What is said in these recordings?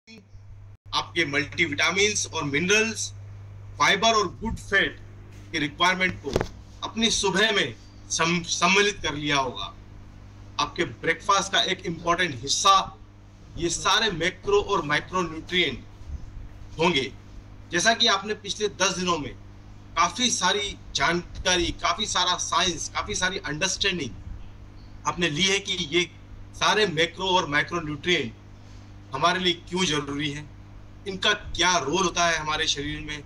आपके मल्टीविटामिन्स और minerals, fibre और गुड फैट के रिक्वायरमेंट को अपनी सुबह में सम्मिलित कर लिया होगा। आपके ब्रेकफास्ट का एक इंपॉर्टेंट हिस्सा ये सारे मैक्रो और माइक्रो न्यूट्रिएंट होंगे। जैसा कि आपने पिछले 10 दिनों में काफी सारी जानकारी, काफी सारा साइंस, काफी सारी अंडरस्टैंडिंग आपने ली है कि ये सारे मैक्रो और माइक्रो न्यूट्रिएंट हमारे लिए क्यों जरूरी है, इनका क्या रोल होता है हमारे शरीर में,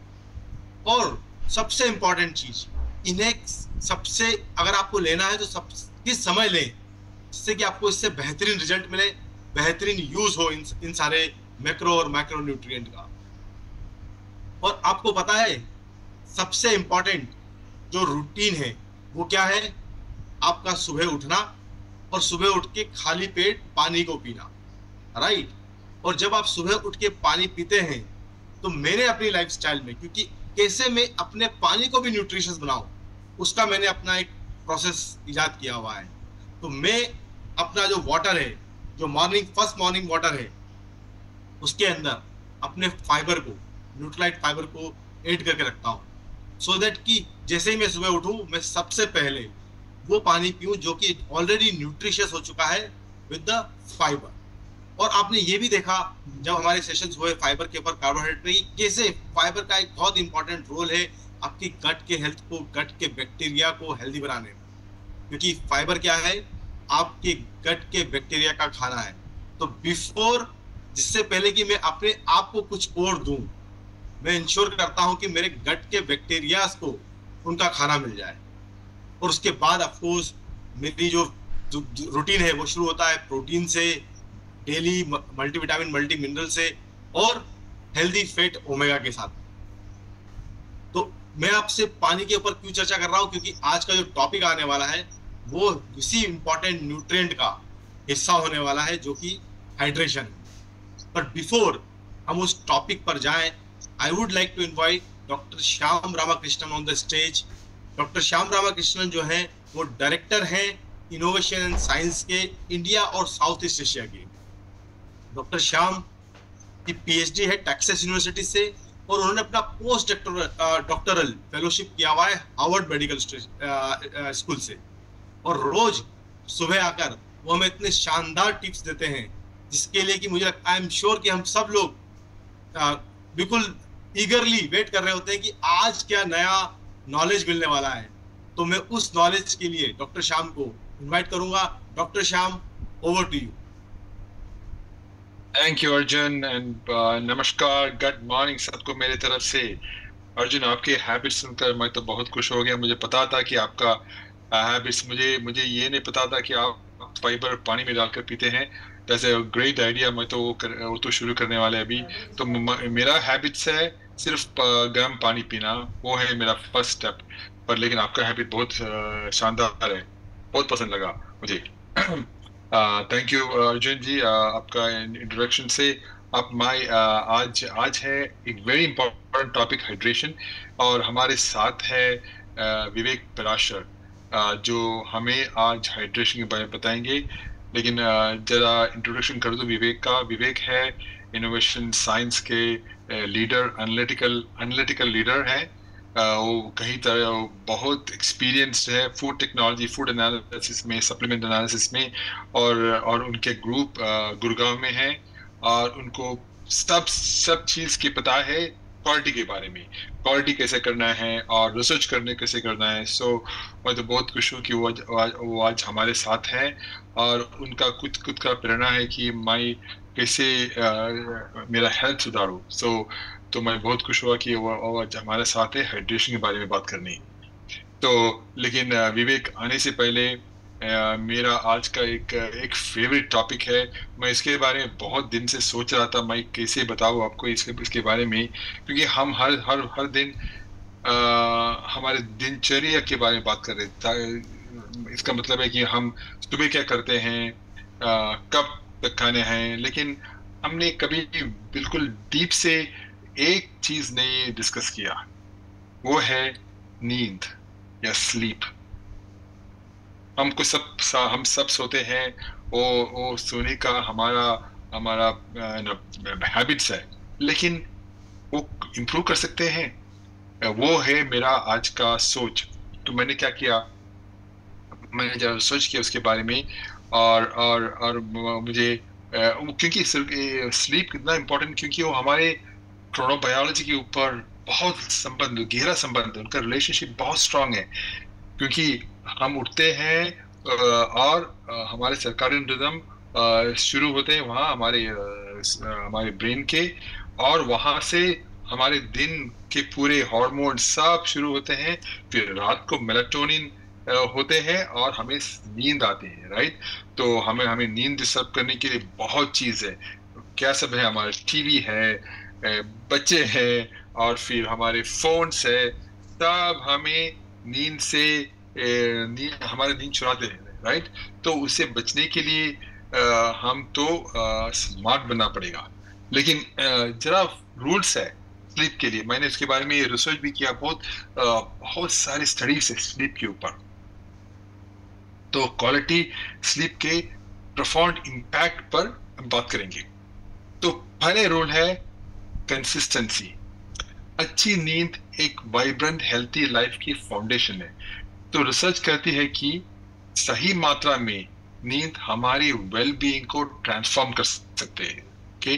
और सबसे इंपॉर्टेंट चीज, इन्हें सबसे अगर आपको लेना है तो सब किस समय लें जिससे कि आपको इससे बेहतरीन रिजल्ट मिले, बेहतरीन यूज हो इन सारे मैक्रो और माइक्रो न्यूट्रिएंट का। और आपको पता है सबसे इंपॉर्टेंट जो रूटीन है वो क्या है? आपका सुबह उठना और सुबह उठ के खाली पेट पानी को पीना, राइट। और जब आप सुबह उठ के पानी पीते हैं तो मैंने अपनी लाइफस्टाइल में, क्योंकि कैसे मैं अपने पानी को भी न्यूट्रिशियस बनाऊं, उसका मैंने अपना एक प्रोसेस इजाद किया हुआ है। तो मैं अपना जो वाटर है, जो फर्स्ट मॉर्निंग वाटर है, उसके अंदर अपने फाइबर को, न्यूट्रलाइट फाइबर को ऐड करके रखता हूँ, सो दैट कि जैसे ही मैं सुबह उठूं मैं सबसे पहले वो पानी पीऊं जो कि ऑलरेडी न्यूट्रिशियस हो चुका है विद द फाइबर। और आपने ये भी देखा जब हमारे सेशंस हुए फाइबर के ऊपर, कार्बोहाइड्रेट पे, कैसे फाइबर का एक बहुत इंपॉर्टेंट रोल है आपकी गट के हेल्थ को, गट के बैक्टीरिया को हेल्दी बनाने में। क्योंकि फाइबर क्या है? आपके गट के बैक्टीरिया का खाना है। तो बिफोर, जिससे पहले कि मैं अपने आप को कुछ और दूं, मैं इंश्योर करता हूं कि मेरे गट के बैक्टीरियाज को उनका खाना मिल जाए। और उसके बाद ऑफकोर्स मेरी जो रूटीन है वो शुरू होता है प्रोटीन से, डेली मल्टीविटामिन मल्टी मिनरल से, और हेल्दी फैट ओमेगा के साथ। तो मैं आपसे पानी के ऊपर क्यों चर्चा कर रहा हूं? क्योंकि आज का जो टॉपिक आने वाला है वो इसी इंपॉर्टेंट न्यूट्रिएंट का हिस्सा होने वाला है, जो कि हाइड्रेशन है। बट बिफोर हम उस टॉपिक पर जाएं, I would like to invite doctor Shyam Ramakrishnan on the stage. Doctor Shyam Ramakrishnan जो है वो डायरेक्टर हैं इनोवेशन एंड साइंस के इंडिया और साउथ ईस्ट एशिया के। डॉक्टर श्याम की पीएचडी है टेक्सास यूनिवर्सिटी से, और उन्होंने अपना पोस्ट डॉक्टरल फेलोशिप किया हुआ है हार्वर्ड मेडिकल स्कूल से। और रोज सुबह आकर वो हमें इतने शानदार टिप्स देते हैं जिसके लिए कि मुझे आई एम श्योर कि हम सब लोग बिल्कुल ईगरली वेट कर रहे होते हैं कि आज क्या नया नॉलेज मिलने वाला है। तो मैं उस नॉलेज के लिए डॉक्टर श्याम को इनवाइट करूंगा। Doctor Shyam, over to you. Thank you Arjun and नमस्कार, गुड मॉर्निंग सबको मेरे तरफ से। अर्जुन, आपके हैबिट्स सुनकर मैं तो बहुत खुश हो गया। मुझे पता था कि आपका हैबिट्स, मुझे ये नहीं पता था कि आप फाइबर पानी में डालकर पीते हैं। That's a great idea. मैं तो वो तो शुरू करने वाले अभी। तो मेरा हैबिट्स है सिर्फ गर्म पानी पीना, वो है मेरा फर्स्ट स्टेप। पर लेकिन आपका हैबिट बहुत शानदार है, बहुत पसंद लगा मुझे। थैंक यू अर्जुन जी, आपका इंट्रोडक्शन से। आज है एक वेरी इंपॉर्टेंट टॉपिक, हाइड्रेशन। और हमारे साथ है विवेक पराशर, जो हमें आज हाइड्रेशन के बारे में बताएंगे। लेकिन जरा इंट्रोडक्शन कर दो विवेक का। विवेक है इनोवेशन साइंस के लीडर, एनालिटिकल लीडर है। वो कहीं तरह बहुत एक्सपीरियंस्ड है फूड टेक्नोलॉजी, फूड एनालिसिस में, सप्लीमेंट एनालिसिस में। और उनके ग्रुप गुड़गांव में है, और उनको सब चीज़ की पता है क्वालिटी के बारे में, क्वालिटी कैसे करना है और रिसर्च कैसे करना है। सो मैं तो बहुत खुश हूँ कि वो आज हमारे साथ है, और उनका खुद का प्रेरणा है कि मैं कैसे मेरा हेल्थ सुधारूँ। तो मैं बहुत खुश हुआ कि वो आज हमारे साथ है हाइड्रेशन के बारे में बात करनी। तो लेकिन विवेक आने से पहले मेरा आज का एक फेवरेट टॉपिक है। मैं इसके बारे में बहुत दिन से सोच रहा था, मैं कैसे बताऊँ आपको इसके बारे में, क्योंकि हम हर दिन हमारे दिनचर्या के बारे में बात कर रहे थे। इसका मतलब है कि हम सुबह क्या करते हैं, कब तक खाने हैं, लेकिन हमने कभी बिल्कुल डीप से एक चीज नहीं डिस्कस किया, वो है नींद या स्लीप। हम सब सोते हैं, वो सोने का हमारा हमारा हैबिट्स है, लेकिन वो इम्प्रूव कर सकते हैं। वो है मेरा आज का सोच। तो मैंने क्या किया, मैंने जब रिसर्च किया उसके बारे में, और मुझे क्योंकि स्लीप कितना इम्पोर्टेंट, क्योंकि वो हमारे क्रोनोबायोलॉजी के ऊपर बहुत संबंध, गहरा संबंध है, उनका रिलेशनशिप बहुत स्ट्रांग है। क्योंकि हम उठते हैं और हमारे सर्काडियन रिदम शुरू होते हैं वहाँ हमारे ब्रेन के, और वहाँ से हमारे दिन के पूरे हार्मोन सब शुरू होते हैं। फिर रात को मेलाटोनिन होते हैं और हमें नींद आती है, राइट। तो हमें नींद डिस्टर्ब करने के लिए बहुत चीज है, क्या सब है, हमारे टीवी है, बच्चे हैं, और फिर हमारे फोन्स है, सब हमें नींद से हमारे नींद चुराते हैं, राइट। तो उससे बचने के लिए हम तो स्मार्ट बनना पड़ेगा। लेकिन जरा रूल्स है स्लीप के लिए, मैंने इसके बारे में रिसर्च भी किया, बहुत सारी स्टडीज है स्लीप के ऊपर। तो क्वालिटी स्लीप के प्रोफाउंड इम्पैक्ट पर हम बात करेंगे। तो पहले रूल है कंसिस्टेंसी। अच्छी नींद एक वाइब्रेंट हेल्थी लाइफ की फाउंडेशन है। तो रिसर्च कहती है कि सही मात्रा में नींद हमारी वेलबीइंग को ट्रांसफॉर्म कर सकते हैं। ओके,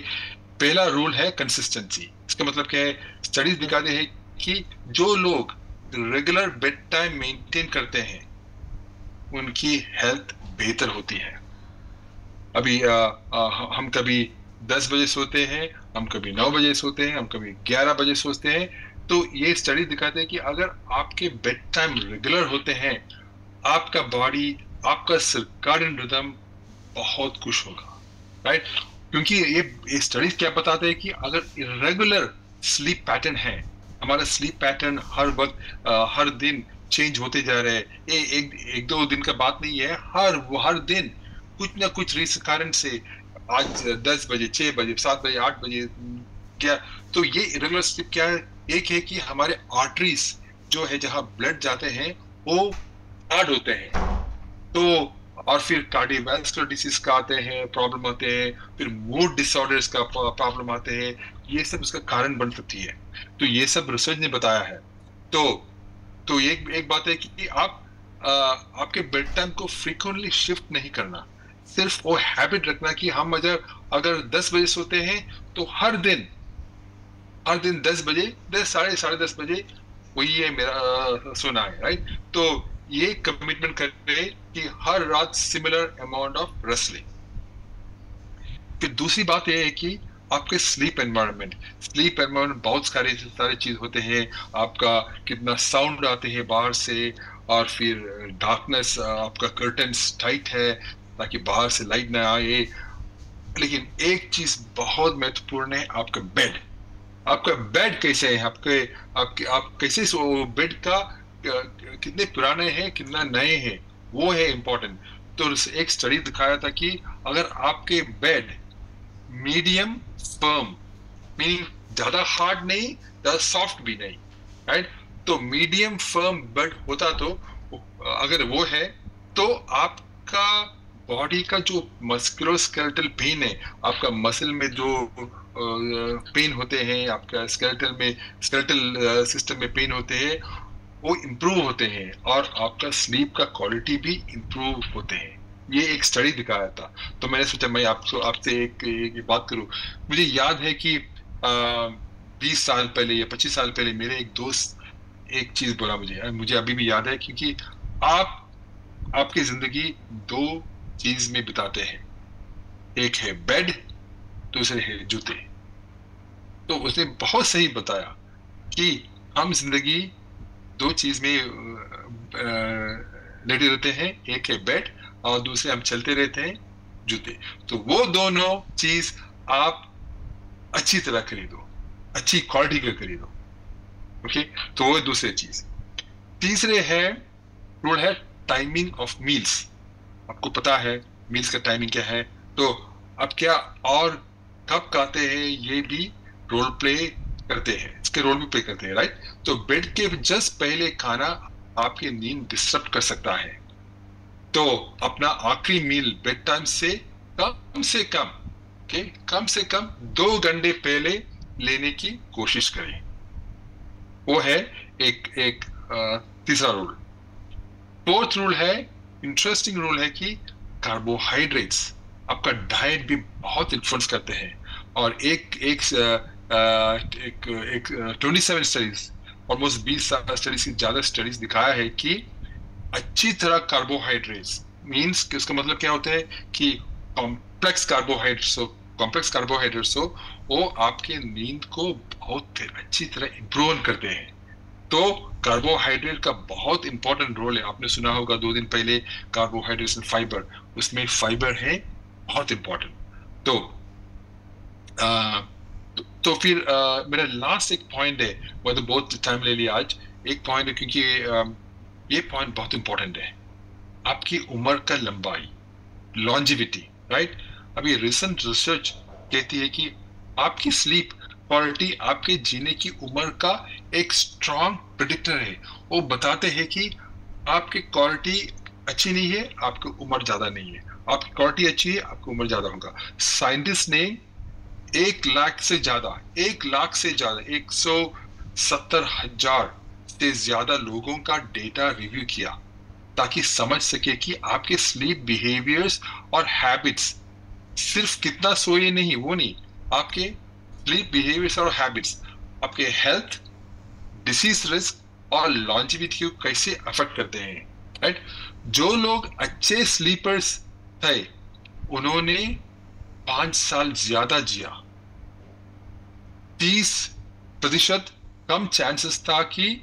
पहला रूल है कंसिस्टेंसी। इसका मतलब क्या है, स्टडीज दिखाते हैं कि जो लोग रेगुलर बेड टाइम मेंटेन करते हैं उनकी हेल्थ बेहतर होती है। अभी हम कभी 10 बजे सोते हैं, हम कभी 9 बजे सोते हैं, हम कभी 11 बजे सोते हैं। तो ये स्टडी दिखाते हैं कि अगर आपके बेड टाइम रेगुलर होते हैं, आपका बॉडी, आपका सर्काडियन रिदम बहुत खुश होगा, राइट। क्योंकि ये स्टडीज क्या बताते हैं कि अगर इरेगुलर स्लीप पैटर्न है, हमारा स्लीप पैटर्न हर वक्त हर दिन चेंज होते जा रहे हैं, ये एक दो दिन का बात नहीं है, हर दिन कुछ ना कुछ रीजन कारण से आज 10 बजे, 6 बजे, 7 बजे, 8 बजे क्या, तो ये इरेगुलर स्लीप क्या है, एक है कि हमारे आर्टरीज जो है जहां ब्लड जाते हैं वो हार्ड होते हैं। तो और फिर कार्डियोवैस्कुलर डिसीज का आते हैं, प्रॉब्लम आते हैं, फिर मूड डिसऑर्डर्स का प्रॉब्लम आते हैं, ये सब इसका कारण बन सकती है। तो ये सब रिसर्च ने बताया है। तो एक बात है कि आपके बेड टाइम को फ्रीक्वेंटली शिफ्ट नहीं करना, सिर्फ वो हैबिट रखना कि हम अगर 10 बजे सोते हैं तो हर दिन 10 बजे, 10 साढ़े 10 बजे वही है मेरा सोना है, राइट। तो ये कमिटमेंट करें कि हर रात सिमिलर अमाउंट ऑफ रेस्ट लें। फिर दूसरी बात यह है कि आपके स्लीप एनवायरनमेंट बहुत सारे चीज होते हैं। आपका कितना साउंड आते हैं बाहर से, और फिर डार्कनेस, आपका कर्टन्स टाइट है ताकि बाहर से लाइट ना आए। लेकिन एक चीज बहुत महत्वपूर्ण है, आपका बेड कैसे है, आप कैसे बेड का कितने पुराने हैं, कितना नए हैं, वो है इंपॉर्टेंट। तो एक स्टडी दिखाया था कि अगर आपके बेड मीडियम फर्म, मीनिंग ज्यादा हार्ड नहीं, ज्यादा सॉफ्ट भी नहीं, राइट, तो मीडियम फर्म बेड होता, तो अगर वो है तो आपका बॉडी का जो मस्कुलोस्केलेटल पेन है, आपका मसल में जो पेन होते हैं, आपका स्केलेटल सिस्टम में पेन होते हैं, वो इम्प्रूव होते हैं, और आपका स्लीप का क्वालिटी भी इम्प्रूव होते हैं। ये एक स्टडी दिखाया था। तो मैंने सोचा मैं आपसे एक बात करूं। मुझे याद है कि 20 साल पहले या 25 साल पहले मेरे एक दोस्त एक चीज बोला मुझे अभी भी याद है, क्योंकि आपकी जिंदगी दो चीज में बिताते हैं, एक है बेड, दूसरे है जूते। तो उसने बहुत सही बताया कि हम जिंदगी दो चीज में लेटे रहते हैं, एक है बेड और दूसरे हम चलते रहते हैं जूते। तो वो दोनों चीज आप अच्छी तरह खरीदो, अच्छी क्वालिटी का खरीदो, ओके। तो वो दूसरी चीज। तीसरे रूल है टाइमिंग ऑफ मील्स। आपको पता है मील्स का टाइमिंग क्या है, तो अब क्या और कब खाते हैं ये भी रोल प्ले करते हैं, इसके रोल भी प्ले करते हैं, राइट। तो बेड के जस्ट पहले खाना आपकी नींद डिस्टर्ब कर सकता है। तो अपना आखिरी मील बेड टाइम से कम ओके, कम से कम 2 घंटे पहले लेने की कोशिश करें। वो है एक तीसरा रूल। फोर्थ रूल है, इंटरेस्टिंग रूल है कि कार्बोहाइड्रेट्स आपका डाइट भी बहुत इन्फ्लुएंस करते हैं। और एक 27 स्टडीज, ऑलमोस्ट 20 स्टडीज से ज्यादा स्टडीज दिखाया है कि अच्छी तरह कार्बोहाइड्रेट्स मींस कि उसका मतलब क्या होता है कि कॉम्प्लेक्स कार्बोहाइड्रेट्स हो वो आपके नींद को बहुत अच्छी तरह इंप्रूव करते हैं। तो कार्बोहाइड्रेट का बहुत इंपॉर्टेंट रोल है। आपने सुना होगा 2 दिन पहले कार्बोहाइड्रेट्स एंड फाइबर, उसमें फाइबर है बहुत इंपॉर्टेंट। तो फिर मेरा लास्ट एक पॉइंट है, वो तो बहुत टाइम ले लिया आज। एक पॉइंट है क्योंकि ये पॉइंट बहुत इंपॉर्टेंट है, आपकी उम्र का लंबाई, लॉन्जिविटी, राइट। अभी रिसेंट रिसर्च कहती है कि आपकी स्लीप क्वालिटी आपके जीने की उम्र का एक स्ट्रॉन्ग प्रेडिक्टर है। वो बताते हैं कि आपकी क्वालिटी अच्छी नहीं है, आपकी उम्र ज्यादा नहीं है। आपकी क्वालिटी अच्छी है, आपकी उम्र ज्यादा होगा। साइंटिस्ट ने 1 लाख से ज्यादा 170,000 से ज्यादा लोगों का डेटा रिव्यू किया ताकि समझ सके कि आपके स्लीप बिहेवियर्स और हैबिट्स, सिर्फ कितना सोए नहीं, वो नहीं, आपके स्लीप बिहेवियर्स और हैबिट्स आपके हेल्थ, डिसीज रिस्क और लॉन्जिविटी को कैसे अफेक्ट करते हैं, राइट। जो लोग अच्छे स्लीपर्स थे उन्होंने 5 साल ज्यादा जिया। 30% कम चांसेस था कि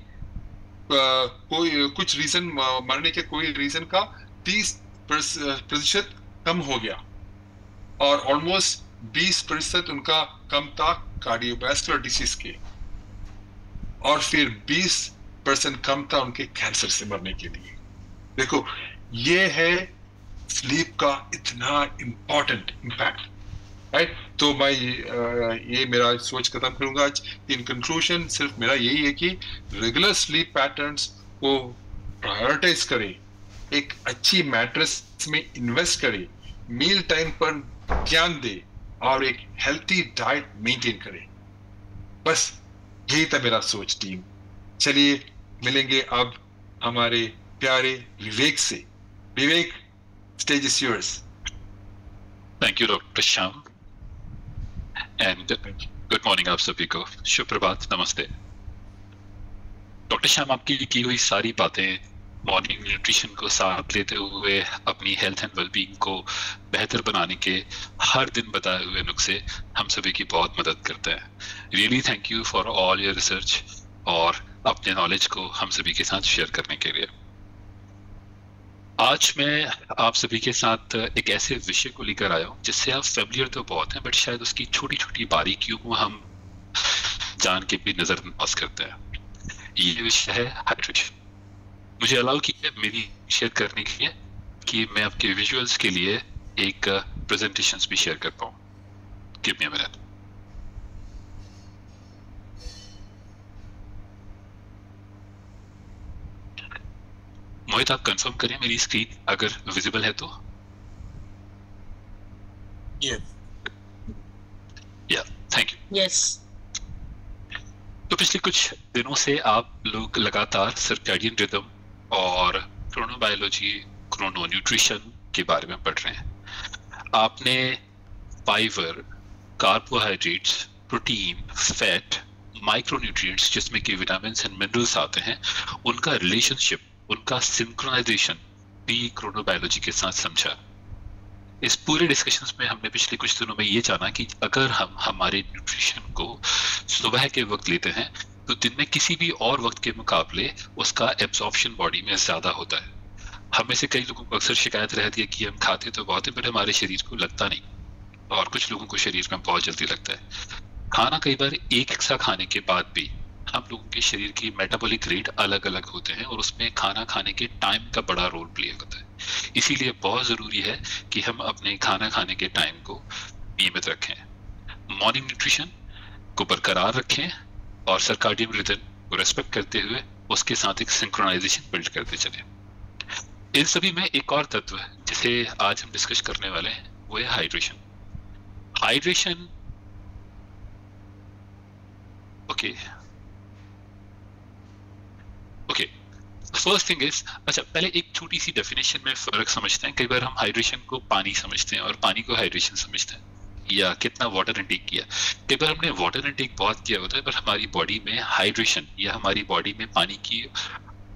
कोई कुछ रीजन मरने के कोई रीजन का 30% कम हो गया, और ऑलमोस्ट 20% उनका कम था कार्डियोवैस्कुलर डिसीज के, और फिर 20% कम था उनके कैंसर से मरने के लिए। देखो, ये है स्लीप का इतना इंपॉर्टेंट इंपैक्ट, राइट। तो मैं ये मेरा सोच खत्म करूंगा आज। इन कंक्लूजन सिर्फ मेरा यही है कि रेगुलर स्लीप पैटर्न्स को प्रायोरिटाइज करें, एक अच्छी मैट्रेस में इन्वेस्ट करें, मील टाइम पर ध्यान दें और एक हेल्थी डाइट मेंटेन करें। बस यही था मेरा सोच टीम। चलिए मिलेंगे अब हमारे प्यारे विवेक से। Vivek, stage is yours. Thank you doctor Shyam, and good morning आप सभी को। शुभ प्रभात, नमस्ते। डॉक्टर श्याम, आपकी की हुई सारी बातें मॉर्निंग न्यूट्रिशन को साथ लेते हुए अपनी हेल्थ एंड वेलबींग को बेहतर बनाने के हर दिन बताए हुए नुस्खे हम सभी की बहुत मदद करते हैं। Really thank you for all your research और अपने नॉलेज को हम सभी के साथ शेयर करने के लिए। आज मैं आप सभी के साथ एक ऐसे विषय को लेकर आया हूँ जिससे आप फेमिलियर तो बहुत हैं, बट शायद उसकी छोटी छोटी बारीकियों को हम जान के भी नजरअंदाज करते हैं। ये विषय है हाइड्रेशन। मुझे अलाउ कीजिए मेरी शेयर करने के लिए कि मैं आपके विजुअल्स के लिए एक प्रेजेंटेशंस भी शेयर कर पाऊँ। Give me a minute. मोहित, आप कंफर्म करें मेरी स्क्रीन अगर विजिबल है तो। या थैंक यू। यस। तो पिछले कुछ दिनों से आप लोग लगातार सर्कैडियन रिदम और क्रोनोबायोलॉजी, क्रोनो न्यूट्रिशन के बारे में पढ़ रहे हैं। आपने fibre, carbohydrates, protein, fat, micronutrients जिसमें कि विटामिन एंड मिनरल्स आते हैं, उनका रिलेशनशिप, उनका सिंक्रोनाइजेशन भी क्रोनोबायोलॉजी के साथ समझा। इस पूरे डिस्कशंस में हमने पिछले कुछ दिनों में ये जाना कि अगर हम हमारे न्यूट्रिशन को सुबह के वक्त लेते हैं तो दिन में किसी भी और वक्त के मुकाबले उसका एब्जॉर्प्शन बॉडी में ज्यादा होता है। हमें से कई लोगों को अक्सर शिकायत रहती है कि हम खाते तो बहुत है बट हमारे शरीर को लगता नहीं, और कुछ लोगों को शरीर में बहुत जल्दी लगता है। खाना कई बार एक सा खाने के बाद भी हम लोगों के शरीर की मेटाबॉलिक रेट अलग अलग होते हैं और उसमें खाना खाने के टाइम का बड़ा रोल प्ले होता है। इसीलिए बहुत जरूरी है कि हम अपने खाना खाने के टाइम को नियमित रखें, मॉर्निंग न्यूट्रिशन को बरकरार रखें और सर्काडियन रिदम को रेस्पेक्ट करते हुए उसके साथ एक सिंक्रोनाइजेशन बिल्ड करते चलें। इन सभी में एक और तत्व जिसे आज हम डिस्कस करने वाले हैं वो है hydration. Hydration, okay okay, first thing is, अच्छा पहले एक छोटी सी डेफिनेशन में फर्क समझते हैं। कई बार हम हाइड्रेशन को पानी समझते हैं और पानी को हाइड्रेशन समझते हैं, या कितना वाटर इनटेक किया। कई बार हमने वाटर इनटेक बहुत किया होता है, पर हमारी बॉडी में हाइड्रेशन या हमारी बॉडी में पानी की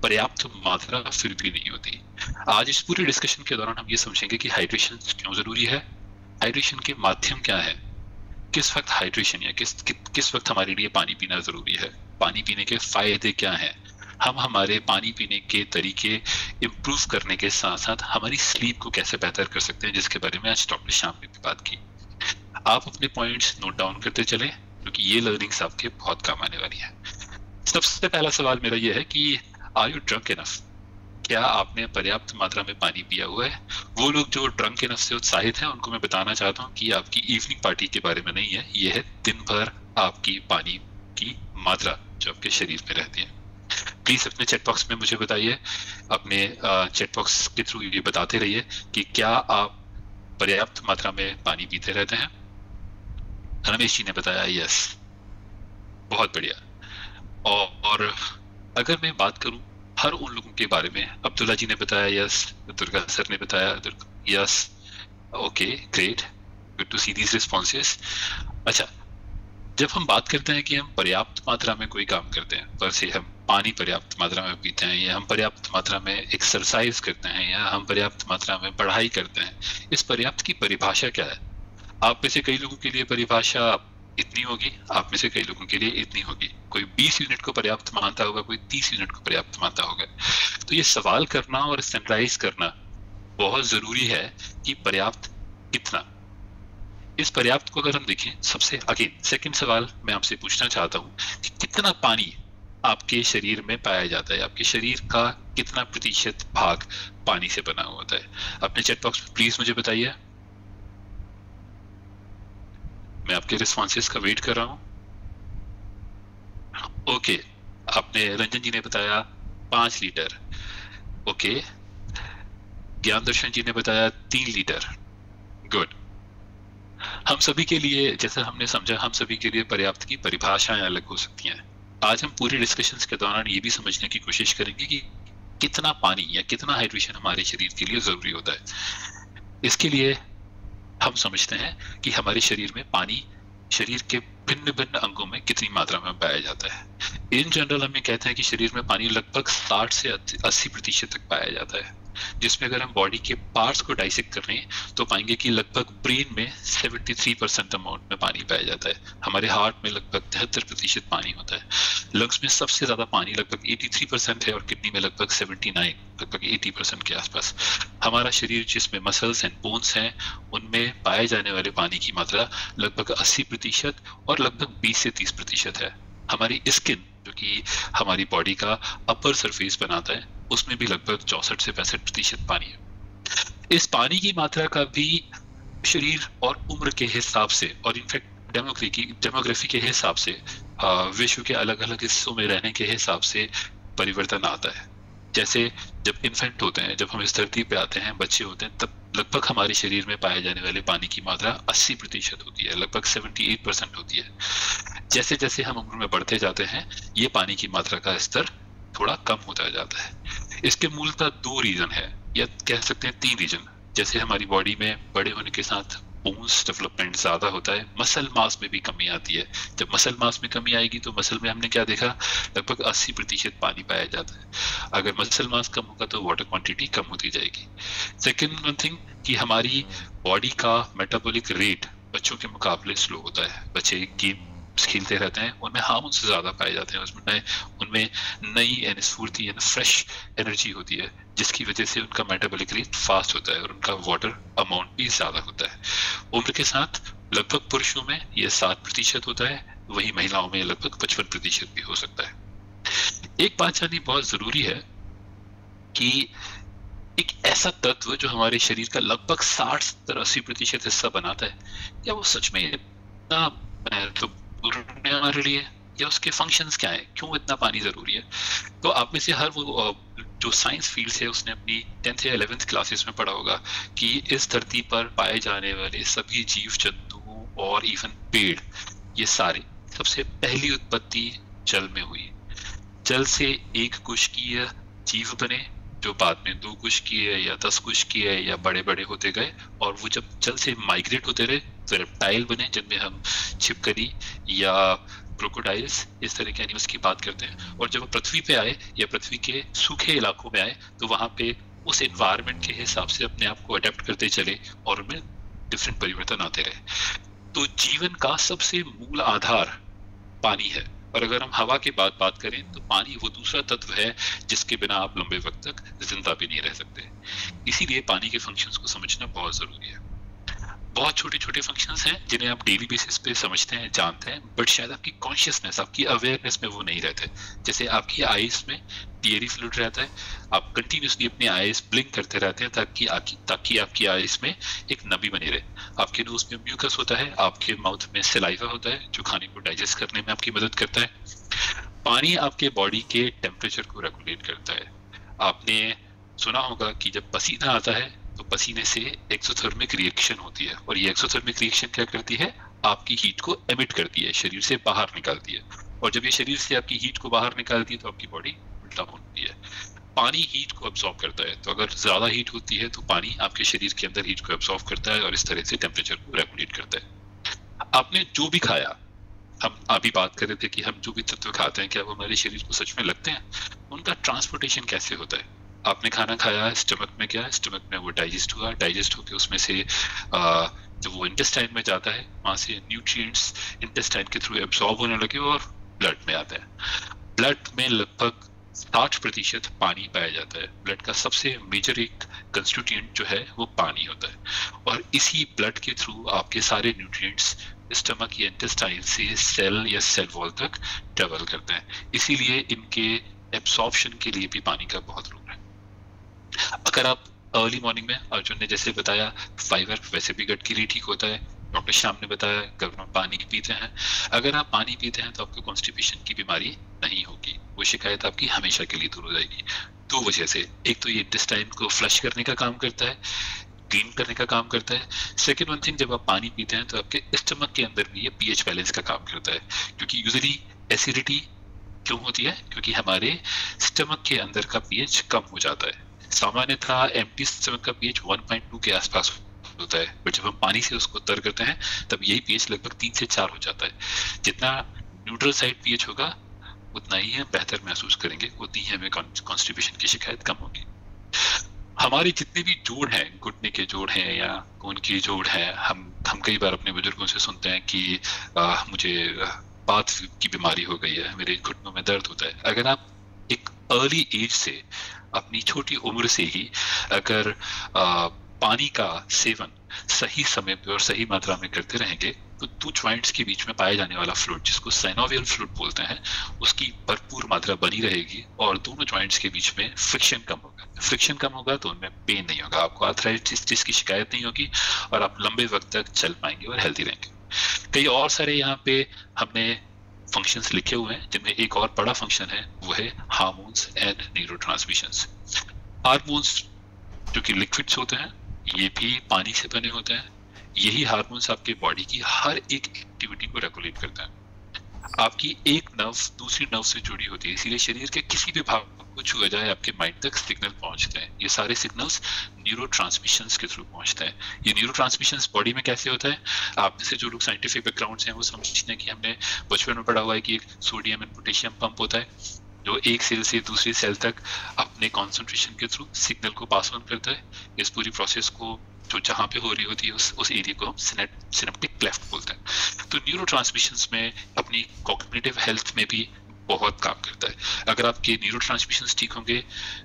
पर्याप्त मात्रा फिर भी नहीं होती। आज इस पूरे डिस्कशन के दौरान हम ये समझेंगे कि हाइड्रेशन क्यों जरूरी है, हाइड्रेशन के माध्यम क्या है, किस वक्त हाइड्रेशन या किस वक्त हमारे लिए पानी पीना जरूरी है, पानी पीने के फायदे क्या हैं, हम हमारे पानी पीने के तरीके इम्प्रूव करने के साथ साथ हमारी स्लीप को कैसे बेहतर कर सकते हैं, जिसके बारे में आज डॉक्टर श्याम ने भी बात की। आप अपने पॉइंट्स नोट डाउन करते चलें, क्योंकि ये लर्निंग्स आपके बहुत काम आने वाली है। सबसे पहला सवाल मेरा ये है कि आर यू ड्रंक इनफ? क्या आपने पर्याप्त मात्रा में पानी पिया हुआ है? वो लोग जो ड्रंक इनफ से उत्साहित हैं, उनको मैं बताना चाहता हूँ कि आपकी इवनिंग पार्टी के बारे में नहीं है, ये है दिन भर आपकी पानी की मात्रा जो आपके शरीर में रहती है। प्लीज अपने चैट बॉक्स में मुझे बताइए, अपने चैट बॉक्स के थ्रू ये बताते रहिए कि क्या आप पर्याप्त मात्रा में पानी पीते रहते हैं। रमेश जी ने बताया यस, बहुत बढ़िया। और अगर मैं बात करूं हर उन लोगों के बारे में, अब्दुल्ला जी ने बताया यस, दुर्गा सर ने बताया yes, okay great, good to see these responses. अच्छा, जब हम बात करते हैं कि हम पर्याप्त मात्रा में कोई काम करते हैं, पर से हम पानी पर्याप्त मात्रा में पीते हैं, या हम पर्याप्त मात्रा में एक्सरसाइज करते हैं, या हम पर्याप्त मात्रा में पढ़ाई करते हैं, इस पर्याप्त की परिभाषा क्या है? आप में से कई लोगों के लिए परिभाषा इतनी होगी, आप में से कई लोगों के लिए इतनी होगी। कोई 20 यूनिट को पर्याप्त मानता होगा, कोई 30 यूनिट को पर्याप्त मानता होगा। तो ये सवाल करना और स्टैंडर्डाइज करना बहुत जरूरी है कि पर्याप्त कितना। इस पर्याप्त को अगर हम देखें, सबसे अगेन सेकंड सवाल मैं आपसे पूछना चाहता हूं कि कितना पानी आपके शरीर में पाया जाता है, आपके शरीर का कितना प्रतिशत भाग पानी से बना हुआ होता है। अपने चैट बॉक्स में प्लीज मुझे बताइए, मैं आपके रिस्पॉन्सेस का वेट कर रहा हूं। ओके, आपने रंजन जी ने बताया 5 लीटर, ओके, ज्ञान दर्शन जी ने बताया 3 लीटर, गुड। हम सभी के लिए, जैसा हमने समझा, हम सभी के लिए पर्याप्त की परिभाषाएं अलग हो सकती हैं। आज हम पूरे डिस्कशंस के दौरान ये भी समझने की कोशिश करेंगे कि कितना पानी या कितना हाइड्रेशन हमारे शरीर के लिए जरूरी होता है। इसके लिए हम समझते हैं कि हमारे शरीर में पानी शरीर के भिन्न भिन्न अंगों में कितनी मात्रा में पाया जाता है। इन जनरल हम ये कहते हैं कि शरीर में पानी लगभग 60 से 80% तक पाया जाता है, जिसमें अगर हम बॉडी के पार्ट्स को डाइसेक्ट कर रहे हैं तो पाएंगे कि लगभग ब्रेन में 73% अमाउंट में पानी पाया जाता है, हमारे हार्ट में लगभग 73% पानी होता है, लंग्स में सबसे ज्यादा पानी लगभग 83% है, और किडनी में लगभग 79, लगभग 80% के आसपास। हमारा शरीर जिसमें मसल्स एंड बोन्स हैं, उनमें पाए जाने वाले पानी की मात्रा लगभग 80% और लगभग 20 से 30% है। हमारी स्किन, जो कि हमारी बॉडी का अपर सरफेस बनाता है, उसमें भी लगभग 64 से 65% पानी है। इस पानी की मात्रा का भी शरीर और उम्र के हिसाब से, और इनफैक्ट डेमोग्राफी के हिसाब से, विश्व के अलग अलग हिस्सों में रहने के हिसाब से परिवर्तन आता है। जैसे जब इन्फेंट होते हैं, जब हम इस धरती पे आते हैं, बच्चे होते हैं, तब लगभग हमारे शरीर में पाए जाने वाले पानी की मात्रा 80% होती है, लगभग 78% होती है। जैसे जैसे हम उम्र में बढ़ते जाते हैं, ये पानी की मात्रा का स्तर थोड़ा कम होता जाता है। इसके मूलतः 2 रीजन है, या कह सकते हैं 3 रीजन। जैसे हमारी बॉडी में बड़े होने के साथ बोन्स डेवलपमेंट ज्यादा होता है, मसल मास में भी कमी आती है। जब मसल मास में कमी आएगी तो मसल में हमने क्या देखा, लगभग 80% पानी पाया जाता है। अगर मसल मास कम होगा तो वाटर क्वांटिटी कम होती जाएगी। सेकेंड वन थिंग कि हमारी बॉडी का मेटाबॉलिक रेट बच्चों के मुकाबले स्लो होता है। बच्चे गेम खेलते रहते हैं, उनमें हार्मोन्स ज्यादा पाए जाते हैं, उनमें नई स्फूर्ति फ्रेश एनर्जी होती है, जिसकी वजह से उनका मेटाबॉलिक रेट फास्ट होता है और उनका वाटर अमाउंट भी ज्यादा होता है। उम्र के साथ लगभग पुरुषों में यह 7% होता है, वही महिलाओं में लगभग 55% भी हो सकता है। एक बात जाननी बहुत जरूरी है कि एक ऐसा तत्व जो हमारे शरीर का लगभग 60-80% हिस्सा बनाता है, क्या वो सच में इतना महत्वपूर्ण है हमारे लिए, या उसके फंक्शंस क्या है, क्यों इतना पानी जरूरी है? तो आप में से हर वो जो साइंस फील्ड है, उसने अपनी 10th या 11th क्लासेस में पढ़ा होगा कि इस धरती पर पाए जाने वाले सभी जीव जंतुओं और इवन पेड़, ये सारे सबसे पहली उत्पत्ति जल में हुई। जल से एक कोशिकीय जीव बने जो बाद में 2 कोशिकीय या 10 कोशिकीय या बड़े बड़े होते गए, और वो जब जल से माइग्रेट होते रहे तो रेप्टाइल बने, जिनमें हम छिपकली या क्रोकोडाइल्स इस तरह के एनिमल्स की बात करते हैं। और जब वो पृथ्वी पे आए या पृथ्वी के सूखे इलाकों में आए तो वहां पे उस एनवायरनमेंट के हिसाब से अपने आप को अडेप्ट करते चले और उनमें डिफरेंट परिवर्तन आते रहे। तो जीवन का सबसे मूल आधार पानी है, और अगर हम हवा की बात करें तो पानी वो दूसरा तत्व है जिसके बिना आप लंबे वक्त तक जिंदा भी नहीं रह सकते। इसीलिए पानी के फंक्शंस को समझना बहुत जरूरी है। बहुत छोटे छोटे फंक्शंस हैं जिन्हें आप डेली बेसिस पे समझते हैं, जानते हैं, बट शायद आपकी कॉन्शियसनेस, आपकी अवेयरनेस में वो नहीं रहते। जैसे आपकी आईज में टीयरी फ्लूइड रहता है, आप कंटिन्यूसली अपनी आईज ब्लिंक करते रहते हैं ताकि आपकी आईज में एक नमी बनी रहे। आपके नोज में म्यूकस होता है, आपके माउथ में सलाइवा होता है जो खाने को डाइजेस्ट करने में आपकी मदद करता है। पानी आपके बॉडी के टेम्परेचर को रेगुलेट करता है। आपने सुना होगा कि जब पसीना आता है तो पसीने से एक्सोथर्मिक रिएक्शन होती है, और ये एक्सोथर्मिक रिएक्शन क्या करती है, आपकी हीट को एमिट करती है, शरीर से बाहर निकालती है। और जब ये शरीर से आपकी हीट को बाहर निकालती है तो आपकी बॉडी उल्टा होती है। पानी हीट को अब्सॉर्ब करता है, तो अगर ज्यादा हीट होती है तो पानी आपके शरीर के अंदर हीट को अब्सॉर्ब करता है और इस तरह से टेम्परेचर को रेगुलेट करता है। आपने जो भी खाया, हम अभी बात कर रहे थे कि हम जो भी तत्व खाते हैं क्या वो हमारे शरीर को सच में लगते हैं, उनका ट्रांसपोर्टेशन कैसे होता है। आपने खाना खाया, स्टमक में गया, स्टमक में वो डाइजेस्ट हुआ, डाइजेस्ट होकर उसमें से जब वो इंटेस्टाइन में जाता है वहां से न्यूट्रिएंट्स इंटेस्टाइन के थ्रू एब्सॉर्ब होने लगे और ब्लड में आता है। ब्लड में लगभग 60% पानी पाया जाता है। ब्लड का सबसे मेजर एक कंस्टिट्यूएंट जो है वो पानी होता है, और इसी ब्लड के थ्रू आपके सारे न्यूट्रिएंट्स स्टमक या इंटेस्टाइन से सेल या सेल वॉल तक ट्रेवल करते हैं। इसीलिए इनके एब्सॉर्प्शन के लिए भी पानी का बहुत रोल है। अगर आप अर्ली मॉर्निंग में, अर्जुन ने जैसे बताया, फाइबर वैसे भी गट के लिए ठीक होता है, डॉक्टर श्याम ने बताया गर्म आप पानी पीते हैं, अगर आप पानी पीते हैं तो आपको कॉन्स्टिपेशन की बीमारी नहीं होगी, वो शिकायत आपकी हमेशा के लिए दूर हो जाएगी। 2 वजह से, एक तो ये इंटेस्टाइन को फ्लश करने का काम करता है, क्लीन करने का काम करता है। सेकेंड वन थिंग, जब आप पानी पीते हैं तो आपके स्टमक के अंदर भी ये पीएच बैलेंस का काम करता है, क्योंकि यूजुअली एसिडिटी क्यों होती है, क्योंकि हमारे स्टमक के अंदर का पीएच कम हो जाता है। सामान्यतः एम्प्टी स्टमक का पीएच 1.2 के आसपास होता है, बट जब हम पानी से उसको तर करते हैं तब यही पीएच लगभग 3 से 4 हो जाता है। जितना न्यूट्रल साइड पीएच होगा उतना ही हम बेहतर महसूस करेंगे, उतनी ही हमें कॉन्स्टिपेशन की शिकायत कम होगी। हमारे जितने भी जोड़ हैं, घुटने के जोड़ हैं या खून की जोड़ है, हम कई बार अपने बुजुर्गों से सुनते हैं कि मुझे बात की बीमारी हो गई है, मेरे घुटनों में दर्द होता है। अगर आप एक अर्ली एज से, अपनी छोटी उम्र से ही अगर पानी का सेवन सही समय पे और सही मात्रा में करते रहेंगे तो 2 जॉइंट्स के बीच में पाए जाने वाला फ्लूइड, जिसको साइनोवियल फ्लूइड बोलते हैं, उसकी भरपूर मात्रा बनी रहेगी और दोनों जॉइंट्स के बीच में फ्रिक्शन कम होगा। फ्रिक्शन कम होगा तो उनमें पेन नहीं होगा, आपको आर्थराइटिस की शिकायत नहीं होगी और आप लंबे वक्त तक चल पाएंगे और हेल्दी रहेंगे। कई और सारे यहाँ पे हमने फंक्शंस लिखे हुए हैं, जिनमें एक और बड़ा फंक्शन है वो है हार्मोन्स एंड न्यूरोट्रांसमिशंस। हार्मोन्स जो कि लिक्विड्स होते हैं, ये भी पानी से बने होते हैं। यही हार्मोन्स आपके बॉडी की हर एक एक्टिविटी को रेगुलेट करता है। आपकी एक नर्व दूसरी नर्व से जुड़ी होती है, इसीलिए शरीर के किसी भी भाग को छुआ जाए आपके माइंड तक सिग्नल पहुंचते हैं। ये सारे सिग्नल्स न्यूरोट्रांसमिशंस के थ्रू पहुंचते हैं। ये न्यूरोट्रांसमिशंस बॉडी में कैसे होता है, आप में से जो लोग साइंटिफिक बैकग्राउंड से हैं वो समझते हैं कि हमने बचपन में पढ़ा हुआ है कि एक सोडियम एंड पोटेशियम पंप होता है जो एक सेल से दूसरी सेल तक अपने कॉन्सेंट्रेशन के थ्रू सिग्नल को पास ऑन करता है। इस पूरी प्रोसेस को जो जहाँ पे हो रही होती है उस एरिया को हम सिनेप्टिक क्लेफ्ट बोलते हैं। तो न्यूरोट्रांसमिशंस में अपनी कॉग्निटिव हेल्थ में भी बहुत काम करता है। अगर आपके न्यूरोट्रांसमिशंस ठीक होंगे,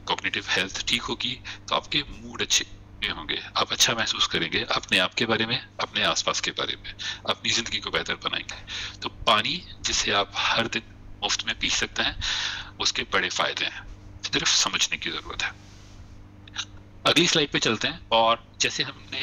कॉग्निटिव हेल्थ ठीक होगी, तो आपके मूड अच्छे होंगे, आप अच्छा महसूस करेंगे अपने आप के बारे में, अपने आसपास के बारे में, अपनी जिंदगी को बेहतर बनाएंगे। तो पानी जिसे आप हर दिन मुफ्त में पी सकते हैं, उसके बड़े फायदे हैं, सिर्फ समझने की जरूरत है। अगली स्लाइड पे चलते हैं, और जैसे हमने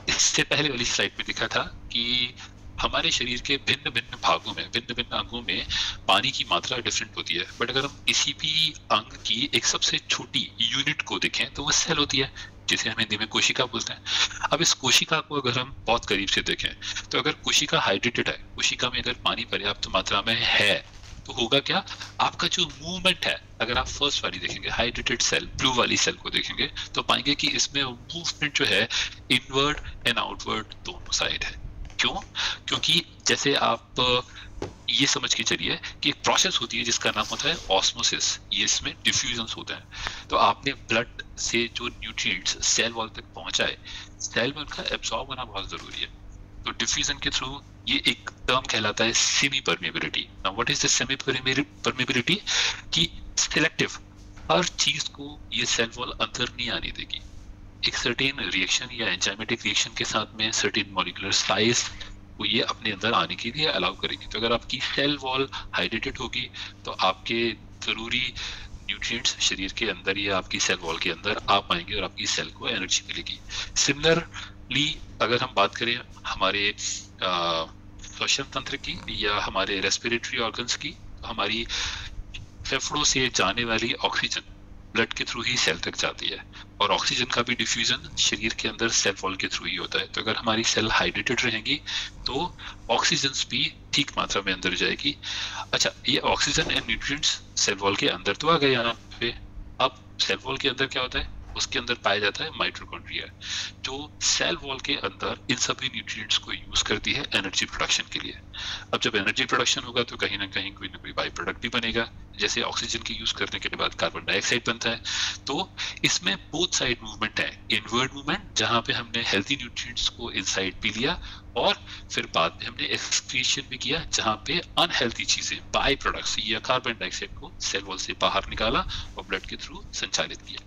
इससे पहले वाली स्लाइड में देखा था कि हमारे शरीर के भिन्न भिन्न भागों में, भिन्न भिन्न अंगों में पानी की मात्रा डिफरेंट होती है। बट अगर हम इसी भी अंग की एक सबसे छोटी यूनिट को देखें तो वो सेल होती है। जिसे हम हिंदी में कोशिका बोलते हैं। अब इस कोशिका को अगर हम बहुत करीब से देखें तो अगर कोशिका हाइड्रेटेड है, कोशिका में अगर पानी पर्याप्त मात्रा में है, तो होगा क्या, आपका जो मूवमेंट है, अगर आप फर्स्ट वाली देखेंगे हाइड्रेटेड सेल, ब्लू वाली सेल को देखेंगे तो पाएंगे कि इसमें मूवमेंट जो है इनवर्ड एंड आउटवर्ड दोनों साइड है। क्यों? क्योंकि जैसे आप ये समझ के चलिए कि एक प्रोसेस होती है जिसका नाम होता है ऑस्मोसिस, ये इसमें डिफ्यूजन होता है। तो आपने ब्लड से जो न्यूट्रिएंट्स सेल वॉल तक पहुंचाए, सेल में उनका एब्सॉर्ब होना बहुत जरूरी है। तो डिफ्यूजन के थ्रू ये एक टर्म कहलाता है semi permeability. Now what is the semi permeability? कि सिलेक्टिव, हर चीज को ये सेल वॉल अंदर नहीं आने देगी। एक सर्टेन रिएक्शन या एंजाइमेटिक रिएक्शन के साथ में सर्टेन मॉलिक्यूलर साइज वो ये अपने अंदर आने के लिए अलाउ करेगी। तो अगर आपकी सेल वॉल हाइड्रेटेड होगी तो आपके जरूरी न्यूट्रिएंट्स शरीर के अंदर या आपकी सेल वॉल के अंदर आ पाएंगे और आपकी सेल को एनर्जी मिलेगी। सिमिलरली अगर हम बात करें हमारे श्वसन तंत्र की या हमारे रेस्पिरेटरी ऑर्गन्स की, तो हमारी फेफड़ों से जाने वाली ऑक्सीजन ब्लड के थ्रू ही सेल तक जाती है, और ऑक्सीजन का भी डिफ्यूजन शरीर के अंदर सेल वॉल के थ्रू ही होता है। तो अगर हमारी सेल हाइड्रेटेड रहेंगी तो ऑक्सीजन भी ठीक मात्रा में अंदर जाएगी। अच्छा, ये oxygen and nutrients cell wall के अंदर तो आ गए यहाँ पे। अब सेल वॉल के अंदर क्या होता है? उसके अंदर पाया जाता है माइटोकॉन्ड्रिया, जो सेल वॉल के अंदर इन सभी न्यूट्रिएंट्स को यूज करती है एनर्जी प्रोडक्शन के लिए। अब जब एनर्जी प्रोडक्शन होगा तो कहीं ना कहीं कोई ना कोई बाई प्रोडक्ट भी बनेगा, जैसे ऑक्सीजन की यूज करने के बाद कार्बन डाइऑक्साइड बनता है। तो इसमें बोथ साइड मूवमेंट है, इनवर्ड मूवमेंट जहां पे हमने हेल्थी न्यूट्रिएंट्स को इनसाइड पी लिया, और फिर बाद में हमने एक्सक्रीशन भी किया जहां पे अनहेल्थी चीजें, बाई प्रोडक्ट्स या कार्बन डाइऑक्साइड को सेल वॉल से बाहर निकाला और ब्लड के थ्रू संचालित किया।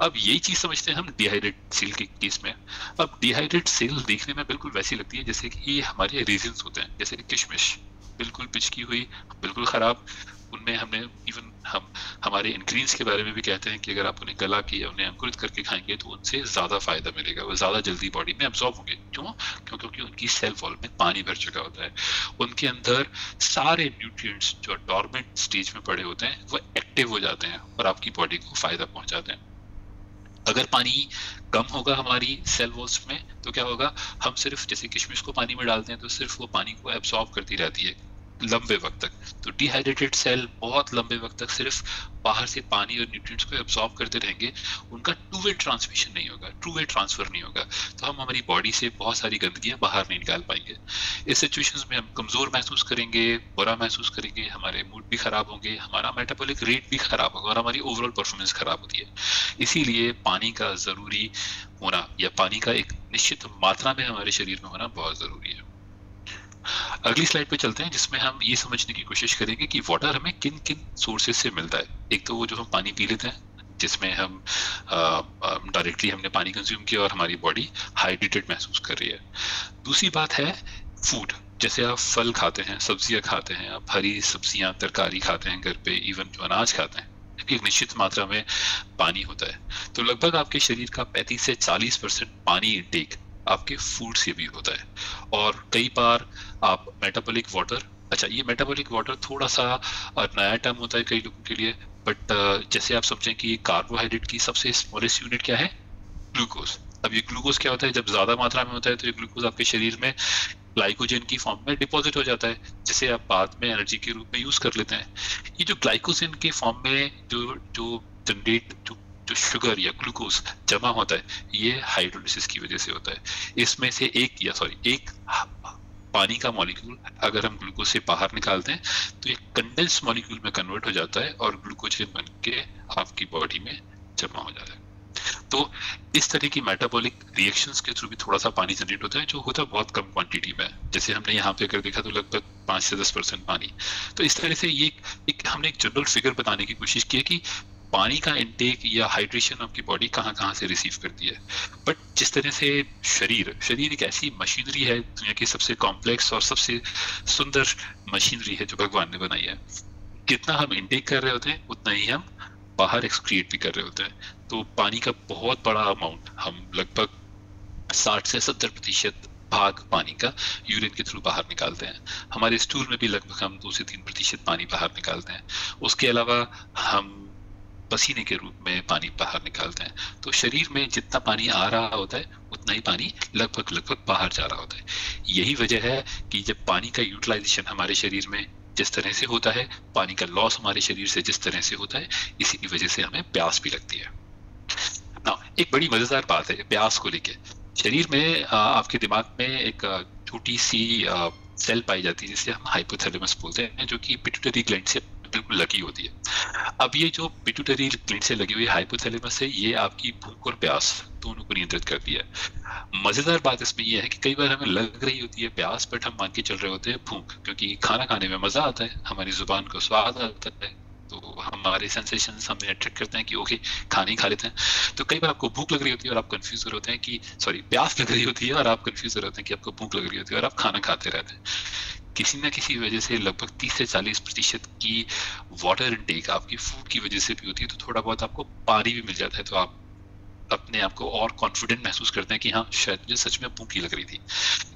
अब यही चीज समझते हैं हम डिहाइड्रेट सेल के केस में। अब डिहाइड्रेट सेल देखने में बिल्कुल वैसी लगती है जैसे कि ये हमारे रेजिन्स होते हैं, जैसे किशमिश बिल्कुल पिचकी हुई, बिल्कुल खराब। उनमें हमने इवन हम हमारे इंग्रीडिएंट्स के बारे में भी कहते हैं कि अगर आप उन्हें गला के या उन्हें अंकुरित करके खाएंगे तो उनसे ज्यादा फायदा मिलेगा, वो ज्यादा जल्दी बॉडी में एब्जॉर्ब होंगे। क्यों? क्योंकि उनकी सेल वॉल में पानी भर चुका होता है, उनके अंदर सारे न्यूट्रिएंट्स जो डॉर्मेंट स्टेज में पड़े होते हैं वो एक्टिव हो जाते हैं और आपकी बॉडी को फायदा पहुंचाते हैं। अगर पानी कम होगा हमारी सेल वॉल्स में तो क्या होगा, हम सिर्फ जैसे किशमिश को पानी में डालते हैं तो सिर्फ वो पानी को एब्सॉर्ब करती रहती है लंबे वक्त तक। तो डिहाइड्रेटेड सेल बहुत लंबे वक्त तक सिर्फ बाहर से पानी और न्यूट्रिएंट्स को एब्सॉर्ब करते रहेंगे, उनका टू वे ट्रांसमिशन नहीं होगा, टू वे ट्रांसफर नहीं होगा, तो हम हमारी बॉडी से बहुत सारी गंदगियां बाहर नहीं निकाल पाएंगे। इस सिचुएशंस में हम कमजोर महसूस करेंगे, बुरा महसूस करेंगे, हमारे मूड भी खराब होंगे, हमारा मेटाबॉलिक रेट भी खराब होगा और हमारी ओवरऑल परफॉर्मेंस खराब होती है। इसीलिए पानी का जरूरी होना या पानी का एक निश्चित मात्रा में हमारे शरीर में होना बहुत जरूरी है। अगली स्लाइड पे चलते हैं जिसमें हम ये समझने की कोशिश करेंगे कि वाटर हमें किन किन सोर्सेज से मिलता है। एक तो वो जो हम पानी पी लेते हैं जिसमें हम डायरेक्टली हमने पानी कंज्यूम किया और हमारी बॉडी हाइड्रेटेड महसूस कर रही है। दूसरी बात है फूड, जैसे आप फल खाते हैं, सब्जियां खाते हैं, आप हरी सब्जियां तरकारी खाते हैं घर पे, इवन जो अनाज खाते हैं, एक निश्चित मात्रा में पानी होता है। तो लगभग आपके शरीर का 35 से 40% पानी इंटेक आपके फूड से भी होता है। और कई बार आप मेटाबॉलिक वाटर, अच्छा ये मेटाबॉलिक वाटर थोड़ा सा नया टर्म होता है कई लोगों के लिए, बट जैसे आप समझें कि कार्बोहाइड्रेट की सबसे स्मॉलेस्ट यूनिट क्या है, ग्लूकोज। अब ये ग्लूकोज क्या होता है, जब ज्यादा मात्रा में होता है तो ये ग्लूकोज आपके शरीर में ग्लाइकोजन की फॉर्म में डिपॉजिट हो जाता है, जिसे आप बाद में एनर्जी के रूप में यूज कर लेते हैं। ये जो ग्लाइकोजन के फॉर्म में जो जनरेट जो शुगर या ग्लूकोज जमा होता है, ये हाइड्रोलिसिस की वजह से होता है। इसमें से एक पानी का मॉलिक्यूल अगर हम ग्लूकोज से बाहर निकालते हैं तो एक कंडेंस मॉलिक्यूल में कन्वर्ट हो जाता है और ग्लूकोज बन के आपकी बॉडी में जमा हो जाता है। तो इस तरह की मेटाबॉलिक रिएक्शंस के थ्रू भी थोड़ा सा पानी जनरेट होता है, जो होता है बहुत कम क्वांटिटी में। जैसे हमने यहाँ पे अगर देखा तो लगभग 5 से 10% पानी। तो इस तरह से ये हमने एक जनरल फिगर बताने की कोशिश की है कि पानी का इंटेक या हाइड्रेशन आपकी बॉडी कहाँ से रिसीव करती है। बट जिस तरह से शरीर एक ऐसी मशीनरी है, दुनिया की सबसे कॉम्प्लेक्स और सबसे सुंदर मशीनरी है जो भगवान ने बनाई है। जितना हम इंटेक कर रहे होते हैं उतना ही हम बाहर एक्सक्रीट भी कर रहे होते हैं। तो पानी का बहुत बड़ा अमाउंट, हम लगभग 60 से 70% भाग पानी का यूरिन के थ्रू बाहर निकालते हैं। हमारे स्टूल में भी लगभग हम 2 से 3% पानी बाहर निकालते हैं। उसके अलावा हम पसीने के रूप में पानी बाहर निकालते हैं। तो शरीर में जितना पानी आ रहा होता है उतना ही पानी लगभग बाहर जा रहा होता है। यही वजह है कि जब पानी का यूटिलाइजेशन हमारे शरीर में जिस तरह से होता है, पानी का लॉस हमारे शरीर से जिस तरह से होता है, इसी की वजह से हमें प्यास भी लगती है। ना एक बड़ी मजेदार बात है प्यास को लेके। शरीर में आपके दिमाग में एक छोटी सी सेल पाई जाती है जिसे हम हाइपोथैलेमस बोलते हैं, जो कि पिट्यूटरी ग्लैंड से बिल्कुल लगी होती है। अब ये जो पिट्यूटरी ग्लैंड से लगी हुई हाइपोथैलेमस है, ये आपकी भूख और प्यास दोनों को नियंत्रित करती है। मजेदार बात इसमें यह है कि कई बार हमें लग रही होती है प्यास, बट हम मान के चल रहे होते हैं भूख, क्योंकि खाना खाने में मजा आता है, हमारी जुबान को स्वाद आता है, तो हमारे सेंसेशंस हमें अट्रैक्ट करते हैं कि ओके खाने ही खा लेते हैं। तो कई बार आपको भूख लग रही होती है और आप कंफ्यूज हो रहे होते हैं कि प्यास लग रही होती है और आप कंफ्यूज हो रहे होते हैं कि आपको भूख लग रही होती है और आप खाना खाते रहते हैं। किसी न किसी वजह से लगभग 30 से 40% की वाटर इनटेक आपकी फूड की वजह से भी होती है। तो थोड़ा बहुत आपको पानी भी मिल जाता है तो आप अपने आप को और कॉन्फिडेंट महसूस करते हैं कि हाँ शायद मुझे सच में भूख ही लग रही थी।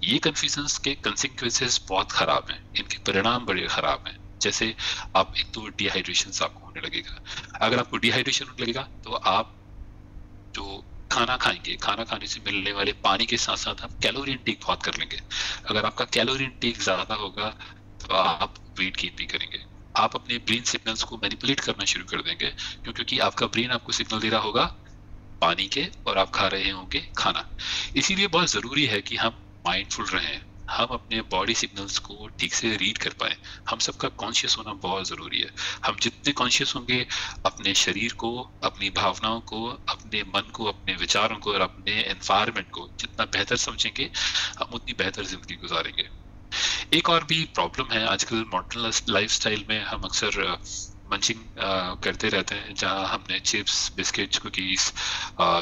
ये कंफ्यूजन्स के कंसिक्वेंसेस बहुत खराब हैं, इनके परिणाम बड़े खराब हैं। जैसे आप एक तो डिहाइड्रेशन आपको होने लगेगा। अगर आपको डिहाइड्रेशन होने लगेगा तो आप जो खाना खाएंगे, खाना खाने से मिलने वाले पानी के साथ साथ आप कैलोरी इनटेक बहुत कर लेंगे। अगर आपका कैलोरी इनटेक ज्यादा होगा तो आप वेट गेन भी करेंगे। आप अपने ब्रेन सिग्नल्स को मैनिपुलेट करना शुरू कर देंगे, क्योंकि आपका ब्रेन आपको सिग्नल दे रहा होगा पानी के और आप खा रहे होंगे खाना। इसीलिए बहुत जरूरी है कि हम माइंडफुल रहें, हम अपने बॉडी सिग्नल्स को ठीक से रीड कर पाए। हम सबका कॉन्शियस होना बहुत जरूरी है। हम जितने कॉन्शियस होंगे अपने शरीर को, अपनी भावनाओं को, अपने मन को, अपने विचारों को और अपने एनवायरनमेंट को जितना बेहतर समझेंगे, हम उतनी बेहतर जिंदगी गुजारेंगे। एक और भी प्रॉब्लम है आजकल मॉडर्न लाइफस्टाइल में, हम अक्सर मंचिंग करते रहते हैं, जहां हमने चिप्स, बिस्किट्स, कुकीज,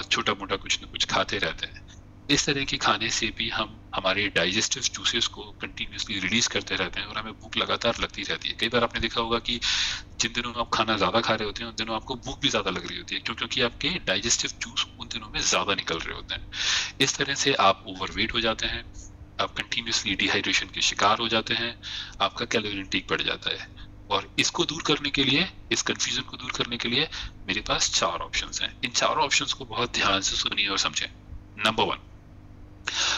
छोटा मोटा कुछ न कुछ खाते रहते हैं। इस तरह के खाने से भी हम हमारे डाइजेस्टिव जूसेस को कंटिन्यूसली रिलीज करते रहते हैं और हमें भूख लगातार लगती रहती है। कई बार आपने देखा होगा कि जिन दिनों आप खाना ज्यादा खा रहे होते हैं उन दिनों आपको भूख भी ज्यादा लग रही होती है, क्योंकि आपके डाइजेस्टिव जूस उन दिनों में ज्यादा निकल रहे होते हैं। इस तरह से आप ओवरवेट हो जाते हैं, आप कंटिन्यूसली डिहाइड्रेशन के शिकार हो जाते हैं, आपका कैलोरी इंटेक बढ़ जाता है। और इसको दूर करने के लिए, इस कंफ्यूजन को दूर करने के लिए मेरे पास 4 ऑप्शंस हैं। इन 4 ऑप्शंस को बहुत ध्यान से सुनिए और समझें। नंबर 1,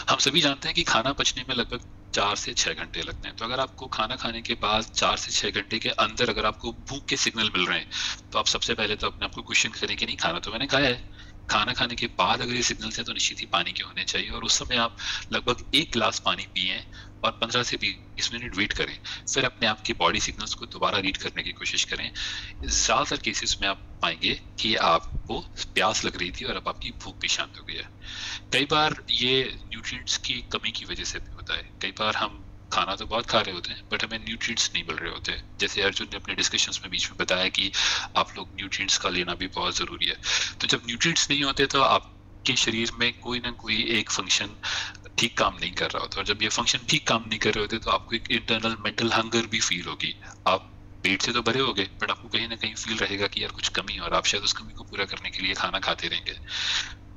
हम सभी जानते हैं कि खाना पचने में लगभग 4 से 6 घंटे लगते हैं। तो अगर आपको खाना खाने के बाद 4 से 6 घंटे के अंदर अगर आपको भूख के सिग्नल मिल रहे हैं, तो आप सबसे पहले तो अपने आप को क्वेश्चन करें कि नहीं, खाना तो मैंने खाया है। खाना खाने के बाद अगर ये सिग्नल्स हैं तो निश्चित ही पानी के होने चाहिए, और उस समय आप लगभग 1 गिलास पानी पिए और 15 से 20 मिनट वेट करें। फिर अपने आप की बॉडी सिग्नल्स को दोबारा रीड करने की कोशिश करें। ज्यादातर केसेस में आप पाएंगे कि आपको प्यास लग रही थी और अब आपकी भूख भी शांत हो गई है। कई बार ये न्यूट्रिएंट्स की कमी की वजह से भी होता है। कई बार हम खाना तो बहुत खा रहे होते हैं बट हमें न्यूट्रिएंट्स नहीं मिल रहे होते। जैसे अर्जुन ने अपने डिस्कशंस में बीच में बताया कि आप लोग न्यूट्रिएंट्स का लेना भी बहुत जरूरी है। तो जब न्यूट्रिएंट्स नहीं होते तो आपके शरीर में कोई ना कोई एक फंक्शन ठीक काम नहीं कर रहा होता, और जब ये फंक्शन ठीक काम नहीं कर रहे होते तो आपको एक इंटरनल मेंटल हंगर भी फील होगी। आप पेट से तो भरे होगे बट आपको कहीं ना कहीं फील रहेगा कि यार कुछ कमी है, और आप शायद उस कमी को पूरा करने के लिए खाना खाते रहेंगे।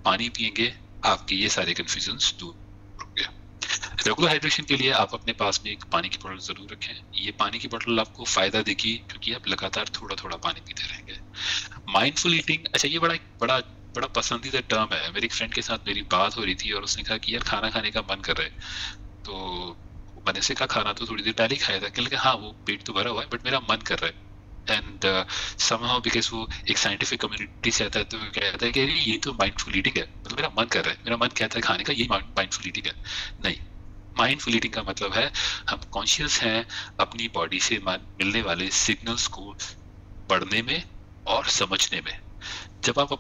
पानी पिएंगे, आपके ये सारे कंफ्यूजन्स दूर होंगे। रेगुलर हाइड्रेशन के लिए आप अपने पास में एक पानी की बोतल जरूर रखें। ये पानी की बोतल आपको फायदा देगी क्योंकि आप लगातार थोड़ा थोड़ा पानी पीते रहेंगे। माइंडफुल ईटिंग, अच्छा ये बड़ा पसंदीदा टर्म है। मेरे एक फ्रेंड के साथ मेरी बात हो रही थी और उसने कहा कि यार खाना खाने का मन कर रहा है, तो मैंने से कहा खाना तो थोड़ी देर पहले ही खाया था। कहने लगा हाँ वो पेट तो भरा हुआ है बट मेरा मन कर रहा है। एंड somehow बिकॉज वो एक साइंटिफिक कम्युनिटी से आता है तो कहता है कि ये तो माइंडफुल ईटिंग है, मतलब मेरा मन कर रहा है, मेरा मन कहता है खाने का, यही माइंडफुल ईटिंग है। नहीं, माइंडफुल ईटिंग का मतलब है हम कॉन्शियस हैं अपनी बॉडी से मिलने वाले सिग्नल्स को पढ़ने में और समझने में। जब आप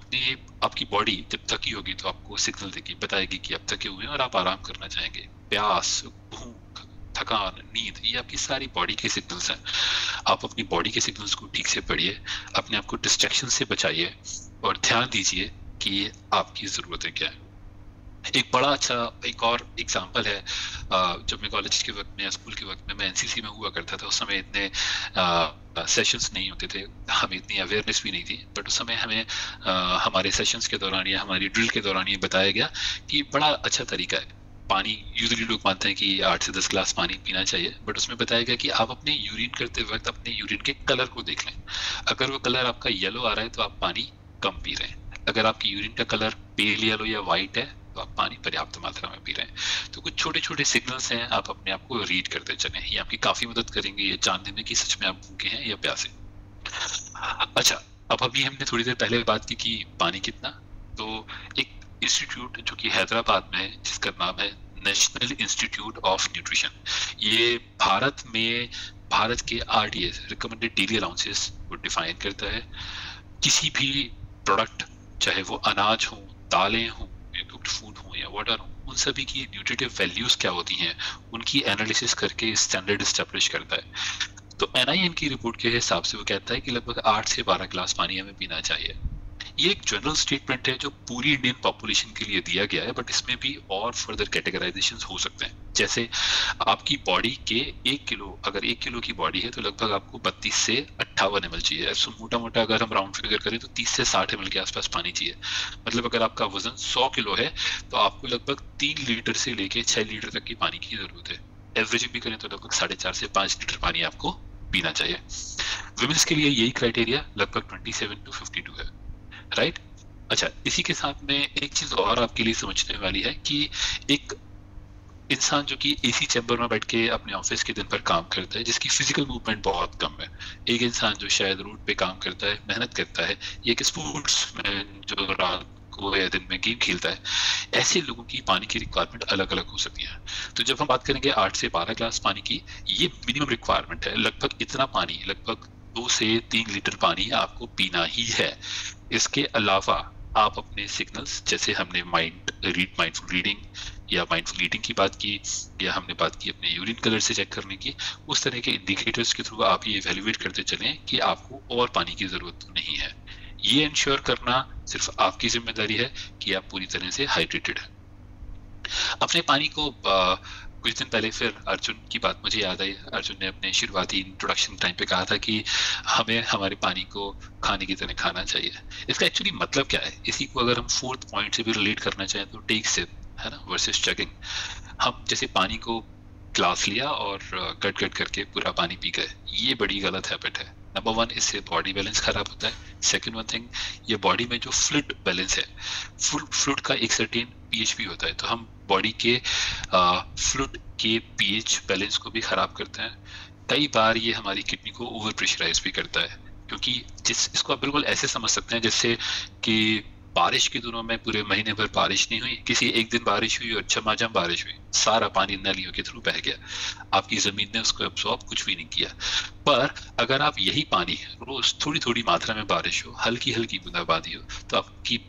आपकी बॉडी जब थकी होगी तो आपको सिग्नल देगी, बताएगी कि आप थके हुए हैं और आप आराम करना चाहेंगे। प्यास, भूख, थकान, नींद, ये आपकी सारी बॉडी के सिग्नल्स हैं। आप अपनी बॉडी के सिग्नल्स को ठीक से पढ़िए, अपने आप को डिस्ट्रैक्शन से बचाइए और ध्यान दीजिए कि आपकी ज़रूरतें क्या है। एक बड़ा अच्छा एक और एग्जांपल है, जब मैं कॉलेज के वक्त में, स्कूल के वक्त में, मैं एनसीसी में हुआ करता था। उस समय इतने सेशंस नहीं होते थे, हमें इतनी अवेयरनेस भी नहीं थी, बट उस समय हमें हमारे सेशंस के दौरान या हमारी ड्रिल के दौरान ये बताया गया कि बड़ा अच्छा तरीका है पानी यूजुअली लोग मानते हैं कि 8 से 10 ग्लास पानी पीना चाहिए, बट उसमें बताया गया कि आप अपने यूरिन करते वक्त अपने यूरिन के कलर को देख लें। अगर वो कलर आपका येलो आ रहा है तो आप पानी कम पी रहे हैं। अगर आपकी यूरिन का कलर पेल येलो या वाइट है तो आप पानी पर्याप्त मात्रा में पी रहे हैं। तो कुछ छोटे छोटे सिग्नल्स हैं, आप अपने आप को रीड करते चलें, ये आपकी काफी मदद करेंगे ये जानने में कि सच में आप भूखे हैं या प्यासे। अच्छा, अब अभी हमने थोड़ी देर पहले बात की कि पानी कितना, तो एक इंस्टीट्यूट जो कि हैदराबाद में है जिसका नाम है नेशनल इंस्टीट्यूट ऑफ न्यूट्रिशन, ये भारत के RDS रिकमेंडेड डेली अलाउंसेस को डिफाइन करता है। किसी भी प्रोडक्ट, चाहे वो अनाज हो, दालें हो, कुक्ड फूड हो या वाटर हो, उन सभी की न्यूट्रिटिव वैल्यूज क्या होती हैं, उनकी एनालिसिस करके स्टैंडर्ड एस्टेब्लिश करता है। तो NIN की रिपोर्ट के हिसाब से वो कहता है कि लगभग 8 से 12 ग्लास पानी हमें पीना चाहिए। ये एक जनरल स्टेटमेंट है जो पूरी इंडियन पॉपुलेशन के लिए दिया गया है, बट इसमें भी और फर्दर कैटेगराइजेशंस हो सकते हैं। जैसे आपकी बॉडी के 1 किलो, अगर 1 किलो की बॉडी है तो लगभग आपको 32 से 58 ml चाहिए। सो मोटा मोटा अगर हम राउंड फिगर करें तो 30 से 60 ml के आसपास पानी चाहिए। मतलब अगर आपका वजन 100 किलो है तो आपको लगभग 3 लीटर से लेके 6 लीटर तक की पानी की जरूरत है। एवरेजिंग भी करें तो लगभग 4.5 से 5 लीटर पानी आपको पीना चाहिए। विमेंस के लिए यही क्राइटेरिया लगभग 27 to 52 है, राइट? अच्छा, इसी के साथ में एक चीज और आपके लिए समझने वाली है कि एक इंसान जो कि AC चैम्बर में बैठ के अपने ऑफिस के दिन पर काम करता है, जिसकी फिजिकल मूवमेंट बहुत कम है, एक इंसान जो शायद रोड पे काम करता है, मेहनत करता है, एक स्पोर्ट्स में जो रात को या दिन में गेम खेलता है, ऐसे लोगों की पानी की रिक्वायरमेंट अलग अलग हो सकती है। तो जब हम बात करेंगे 8 से 12 ग्लास पानी की, ये मिनिमम रिक्वायरमेंट है। लगभग इतना पानी, लगभग 2 से 3 लीटर पानी आपको पीना ही है। इसके अलावा आप अपने सिग्नल्स, जैसे हमने माइंडफुल रीडिंग या माइंडफुल ईटिंग की बात की, या हमने बात की अपने यूरिन कलर से चेक करने की, उस तरह के इंडिकेटर्स के थ्रू आप ये इवैल्यूएट करते चलें कि आपको और पानी की जरूरत नहीं है। ये इंश्योर करना सिर्फ आपकी जिम्मेदारी है कि आप पूरी तरह से हाइड्रेटेड हैं। अपने पानी को कुछ दिन पहले फिर अर्जुन की बात मुझे याद आई। अर्जुन ने अपने शुरुआती इंट्रोडक्शन टाइम पे कहा था कि हमें हमारे पानी को खाने की तरह खाना चाहिए। इसका एक्चुअली मतलब क्या है, इसी को अगर हम 4th पॉइंट से भी रिलेट करना चाहें तो टेक सिप, है ना, वर्सेस चगिंग। हम जैसे पानी को ग्लास लिया और गट गट करके पूरा पानी पी गए, ये बड़ी गलत हैबिट है। नंबर 1, इससे बॉडी बैलेंस खराब होता है। सेकंड वन थिंग, ये बॉडी में जो फ्लूइड बैलेंस है, फ्लूइड का एक सर्टेन pH भी होता है, तो हम बॉडी के फ्लूइड के pH बैलेंस को भी खराब करते हैं। कई बार ये हमारी किडनी को ओवर प्रेशराइज भी करता है, क्योंकि इसको आप बिल्कुल ऐसे समझ सकते हैं जैसे कि बारिश के दिनों में पूरे महीने भर बारिश नहीं हुई, किसी एक दिन बारिश हुई और झमाझम बारिश हुई, सारा पानी नलियों के थ्रू बह गया, आपकी जमीन ने उसको एब्सॉर्ब कुछ भी नहीं किया। पर अगर आप यही पानी रोज थोड़ी थोड़ी मात्रा में बारिश हो, हल्की हल्की बूंदाबांदी हो, तो आपकी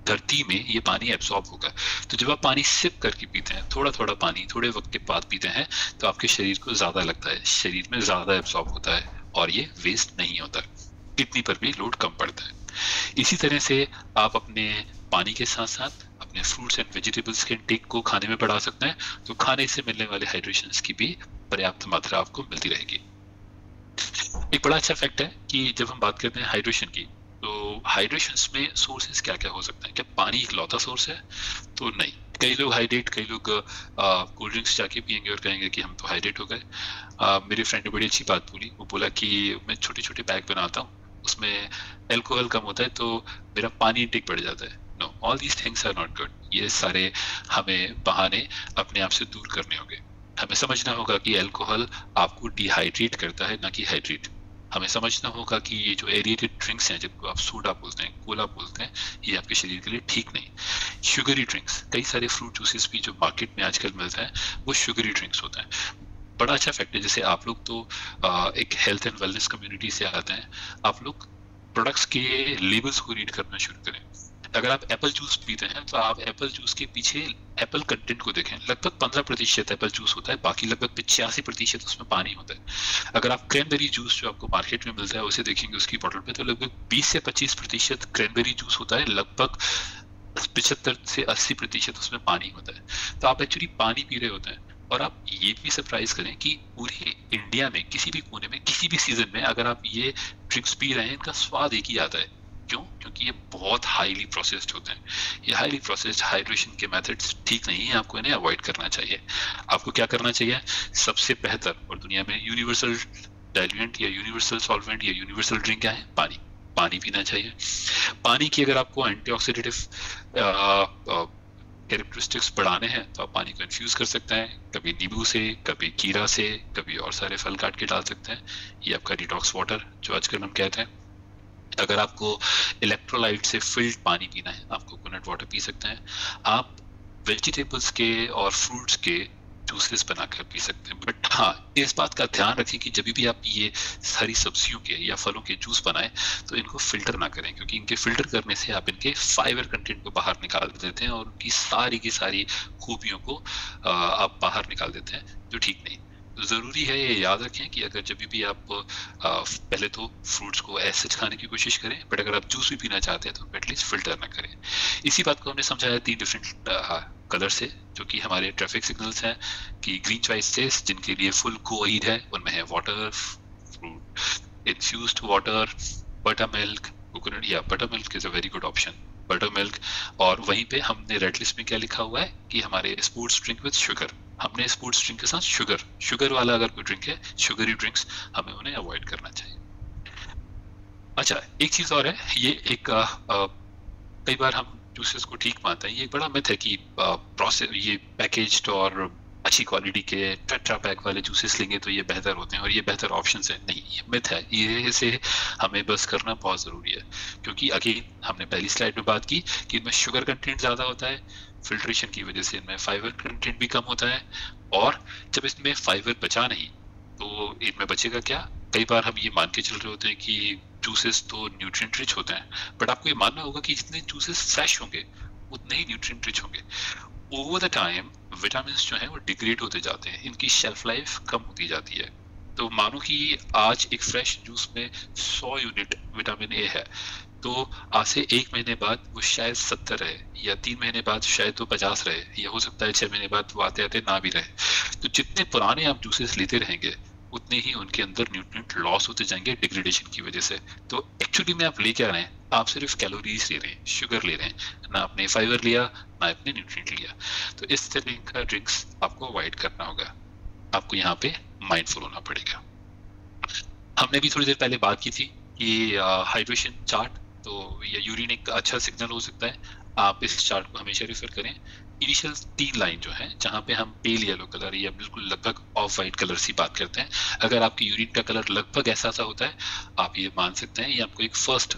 धरती में ये पानी एब्सॉर्ब होगा। तो जब आप पानी सिप करके पीते हैं, थोड़ा थोड़ा पानी थोड़े वक्त के बाद पीते हैं, तो आपके शरीर को ज्यादा लगता है, शरीर में ज्यादा एब्सॉर्ब होता है और ये वेस्ट नहीं होता, किडनी पर भी लोड कम पड़ता है। इसी तरह से आप अपने पानी के साथ साथ अपने फ्रूट्स एंड वेजिटेबल्स के इंटेक को खाने में बढ़ा सकते हैं, तो खाने से मिलने वाले हाइड्रेशंस की भी पर्याप्त मात्रा आपको मिलती रहेगी। एक बड़ा अच्छा फैक्ट है कि जब हम बात करते हैं हाइड्रेशन की, तो हाइड्रेशंस में सोर्सेज क्या क्या हो सकते हैं। क्या पानी एक लौता सोर्स है? तो नहीं। कई लोग हाइड्रेट, कई लोग कोल्ड ड्रिंक्स जाके पियेंगे और कहेंगे कि हम तो हाइड्रेट हो गए। मेरे फ्रेंड ने बड़ी अच्छी बात बोली, वो बोला कि मैं छोटे छोटे पैक बनाता हूँ, उसमें अल्कोहल कम होता है तो मेरा पानी इंटेक बढ़ जाता है। No, all these things are not good. ये सारे हमें बहाने अपने आप से दूर करने होंगे। हमें समझना होगा कि अल्कोहल आपको डिहाइड्रेट करता है, ना कि हाइड्रेट। हमें समझना होगा कि ये जो एरिएटेड ड्रिंक्स हैं, जिनको आप सोडा बोलते हैं, कोला बोलते हैं, ये आपके शरीर के लिए ठीक नहीं। शुगरी ड्रिंक्स, कई सारे फ्रूट जूसेस भी जो मार्केट में आजकल मिलते हैं, वो शुगरी ड्रिंक्स होते हैं। बड़ा अच्छा फैक्ट है, जैसे आप लोग तो एक हेल्थ एंड वेलनेस कम्युनिटी से आते हैं, आप लोग प्रोडक्ट्स के लेबल्स को रीड करना शुरू करें। अगर आप एप्पल जूस पीते हैं तो आप एप्पल जूस के पीछे एप्पल कंटेंट को देखें। लगभग 15% एप्पल जूस होता है, बाकी लगभग 85% उसमें पानी होता है। अगर आप क्रैनबेरी जूस जो आपको मार्केट में मिलता है उसे देखेंगे उसकी बोतल पे, तो लगभग 20 से 25% क्रैनबेरी जूस होता है, लगभग 75 से 80% उसमें पानी होता है। तो आप एक्चुअली पानी पी रहे होते हैं। और आप ये भी सरप्राइज करें कि पूरे इंडिया में किसी भी कोने में किसी भी सीजन में अगर आप ये ड्रिंक्स पी रहे हैं, इनका स्वाद एक ही आता है, क्यों? क्योंकि ये बहुत हाईली प्रोसेस्ड होते हैं। ये हाईली प्रोसेस्ड हाइड्रेशन के मेथड्स ठीक नहीं है, आपको इन्हें अवॉइड करना चाहिए। आपको क्या करना चाहिए? सबसे बेहतर और दुनिया में यूनिवर्सल डाइल्यूएंट या यूनिवर्सल सॉल्वेंट या यूनिवर्सल ड्रिंक क्या है? पानी। पानी पीना चाहिए। पानी की अगर आपको एंटीऑक्सीडेटिव कैरेक्टरिस्टिक्स बढ़ाने हैं तो आप पानी को इन्फ्यूज कर सकते हैं, कभी नींबू से, कभी खीरा से, कभी और सारे फल काट के डाल सकते हैं। ये आपका डिटॉक्स वाटर जो आजकल हम कहते हैं। अगर आपको इलेक्ट्रोलाइट से फिल्ड पानी पीना है, आप कोकोनट वाटर पी सकते हैं। आप वेजिटेबल्स के और फ्रूट्स के जूसेस बनाकर पी सकते हैं। बट हाँ, इस बात का ध्यान रखें कि जब भी आप ये सारी सब्जियों के या फलों के जूस बनाएं तो इनको फिल्टर ना करें, क्योंकि इनके फिल्टर करने से आप इनके फाइबर कंटेंट को बाहर निकाल देते हैं और उनकी सारी की सारी खूबियों को आप बाहर निकाल देते हैं, जो ठीक नहीं। तो ज़रूरी है ये याद रखें कि अगर जब भी आप पहले तो फ्रूट्स को एसिड खाने की कोशिश करें, बट अगर आप जूस भी पीना चाहते हैं तो एटलीस्ट फिल्टर ना करें। इसी बात को हमने समझाया 3 डिफरेंट कलर से, जो कि हमारे ट्रैफिक सिग्नल्स हैं कि ग्रीन चॉइसेस जिनके लिए फुल कोहीड है, उनमें है water, fruit infused water, butter milk, coconut या butter milk is a very good option, butter milk. और वहीं पे हमने रेड लिस्ट में क्या लिखा हुआ है कि हमारे स्पोर्ट्स ड्रिंक विद शुगर, हमने स्पोर्ट्स ड्रिंक के साथ शुगर वाला अगर कोई ड्रिंक है, शुगरी ड्रिंक्स हमें उन्हें अवॉइड करना चाहिए। अच्छा, एक चीज और है, ये एक कई बार हम जूसेस को ठीक मानते हैं, ये एक बड़ा मिथ है कि प्रोसेस ये पैकेज्ड और अच्छी क्वालिटी के टेट्रा पैक वाले जूसेस लेंगे तो ये बेहतर होते हैं और ये बेहतर ऑप्शंस है। नहीं, ये मिथ है, ये से हमें बस करना बहुत ज़रूरी है, क्योंकि अगेन हमने पहली स्लाइड में बात की कि इनमें शुगर कंटेंट ज़्यादा होता है, फिल्ट्रेशन की वजह से इनमें फाइबर कंटेंट भी कम होता है, और जब इसमें फाइबर बचा नहीं तो इनमें बचेगा क्या? कई बार हम ये मान के चल रहे होते हैं कि जूसेस तो न्यूट्रिएंट रिच होते हैं, बट आपको ये मानना होगा कि जितने जूसेस फ्रेश होंगे उतने ही न्यूट्रिएंट रिच होंगे। ओवर द टाइम विटामिन जो है वो डिग्रेड होते जाते हैं, इनकी शेल्फ लाइफ कम होती जाती है। तो मानो कि आज एक फ्रेश जूस में 100 यूनिट विटामिन ए है, तो आज से 1 महीने बाद वो शायद 70 रहे, या 3 महीने बाद शायद वो 50 रहे, या हो सकता है 6 महीने बाद वो आते आते ना भी रहे। तो जितने पुराने आप जूसेस लेते रहेंगे उतने ही उनके अंदर न्यूट्रिएंट लॉस होते जाएंगे डिग्रेडेशन की वजह से। तो एक्चुअली में आप ले क्या रहे हैं? आप सिर्फ कैलोरीज ले रहे हैं, शुगर ले रहे हैं, ना आपने फाइबर लिया ना आपने न्यूट्रिएंट लिया। तो इस तरह का ड्रिंक्स आपको अवॉइड करना होगा, आपको यहाँ पे माइंडफुल होना पड़ेगा। हमने भी थोड़ी देर पहले बात की थी कि हाइड्रेशन चार्ट, तो ये यूरिन एक अच्छा सिग्नल हो सकता है, आप इस चार्ट को हमेशा रेफर करें। इनिशियल 3 लाइन जो है जहाँ पे हम पेल येलो कलर या बिल्कुल लगभग ऑफ वाइट कलर से बात करते हैं, अगर आपकी यूरिन का कलर लगभग ऐसा सा होता है, आप ये मान सकते हैं ये आपको एक फर्स्ट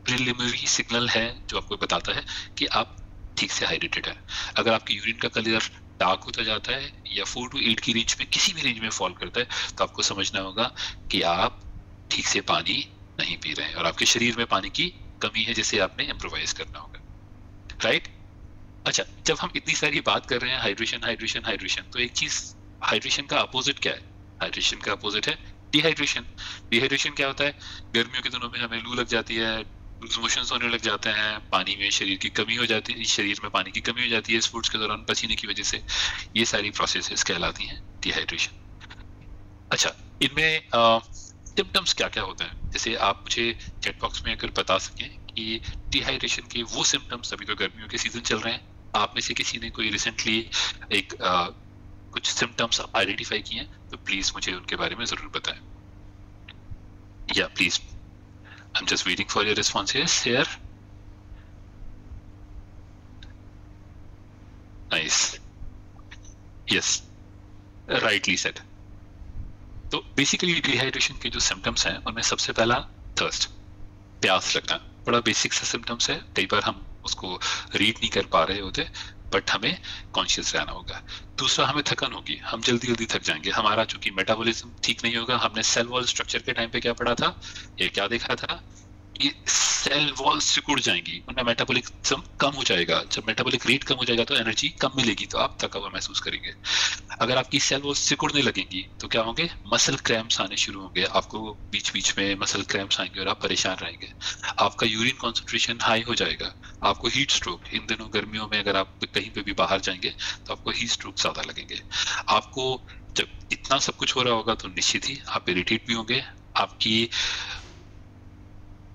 प्रिलिमिनरी सिग्नल है जो आपको बताता है कि आप ठीक से हाइड्रेटेड है। अगर आपकी यूरिन का कलर डार्क होता जाता है या 4 to 8 की रेंज में किसी भी रेंज में फॉल करता है, तो आपको समझना होगा कि आप ठीक से पानी नहीं पी रहे हैं और आपके शरीर में पानी की कमी है, जिसे आपने इम्प्रोवाइज करना होगा, राइट? अच्छा, जब हम इतनी सारी बात कर रहे हैं हाइड्रेशन हाइड्रेशन हाइड्रेशन, तो एक चीज, हाइड्रेशन का अपोजिट क्या है? हाइड्रेशन का अपोजिट है डिहाइड्रेशन। डिहाइड्रेशन क्या होता है? गर्मियों के दिनों में हमें लू लग जाती है, लूज मोशंस होने लग जाते हैं, पानी में शरीर की कमी हो जाती है, शरीर में पानी की कमी हो जाती है स्पोर्ट्स के दौरान पसीने की वजह से। ये सारी प्रोसेसेस कहलाती हैं डिहाइड्रेशन। अच्छा, इनमें सिम्टम्स क्या क्या होते हैं? जैसे आप मुझे चैट बॉक्स में अगर बता सकें कि डिहाइड्रेशन के वो सिम्टम्स, अभी तो गर्मियों के सीजन चल रहे हैं, आप में से किसी ने कोई रिसेंटली एक कुछ सिम्टम्स आइडेंटिफाई किए हैं तो प्लीज मुझे उनके बारे में जरूर बताएं। या please, I'm just waiting for your responses here. Nice. Yes, rightly said. तो बेसिकली डिहाइड्रेशन के जो सिम्टम्स हैं उनमें सबसे पहला थर्स्ट, प्यास लगना, बड़ा बेसिक सा सिम्टम्स है। कई बार हम उसको रीड नहीं कर पा रहे होते, बट हमें कॉन्शियस रहना होगा। दूसरा, हमें थकन होगी, हम जल्दी जल्दी थक जाएंगे, हमारा चूंकि मेटाबॉलिज्म ठीक नहीं होगा। हमने सेल वॉल स्ट्रक्चर के टाइम पे क्या पढ़ा था, ये क्या देखा था कि सेल वॉल सिकुड़ जाएंगी, उनका मेटाबॉलिज्म कम हो जाएगा। जब मेटाबॉलिक रेट कम हो जाएगा तो एनर्जी कम मिलेगी, तो आप थका हुआ महसूस करेंगे। अगर आपकी सेल वॉल सिकुड़ने लगेंगी तो क्या होंगे? मसल क्रैम्प्स आने शुरू होंगे, आपको बीच बीच में मसल क्रैम्प्स आएंगे और आप परेशान रहेंगे। आपका यूरिन कॉन्सेंट्रेशन हाई हो जाएगा, आपको हीट स्ट्रोक, इन दिनों गर्मियों में अगर आप कहीं पे भी बाहर जाएंगे तो आपको हीट स्ट्रोक ज्यादा लगेंगे। आपको जब इतना सब कुछ हो रहा होगा तो निश्चित ही आप इरिटेट भी होंगे, आपकी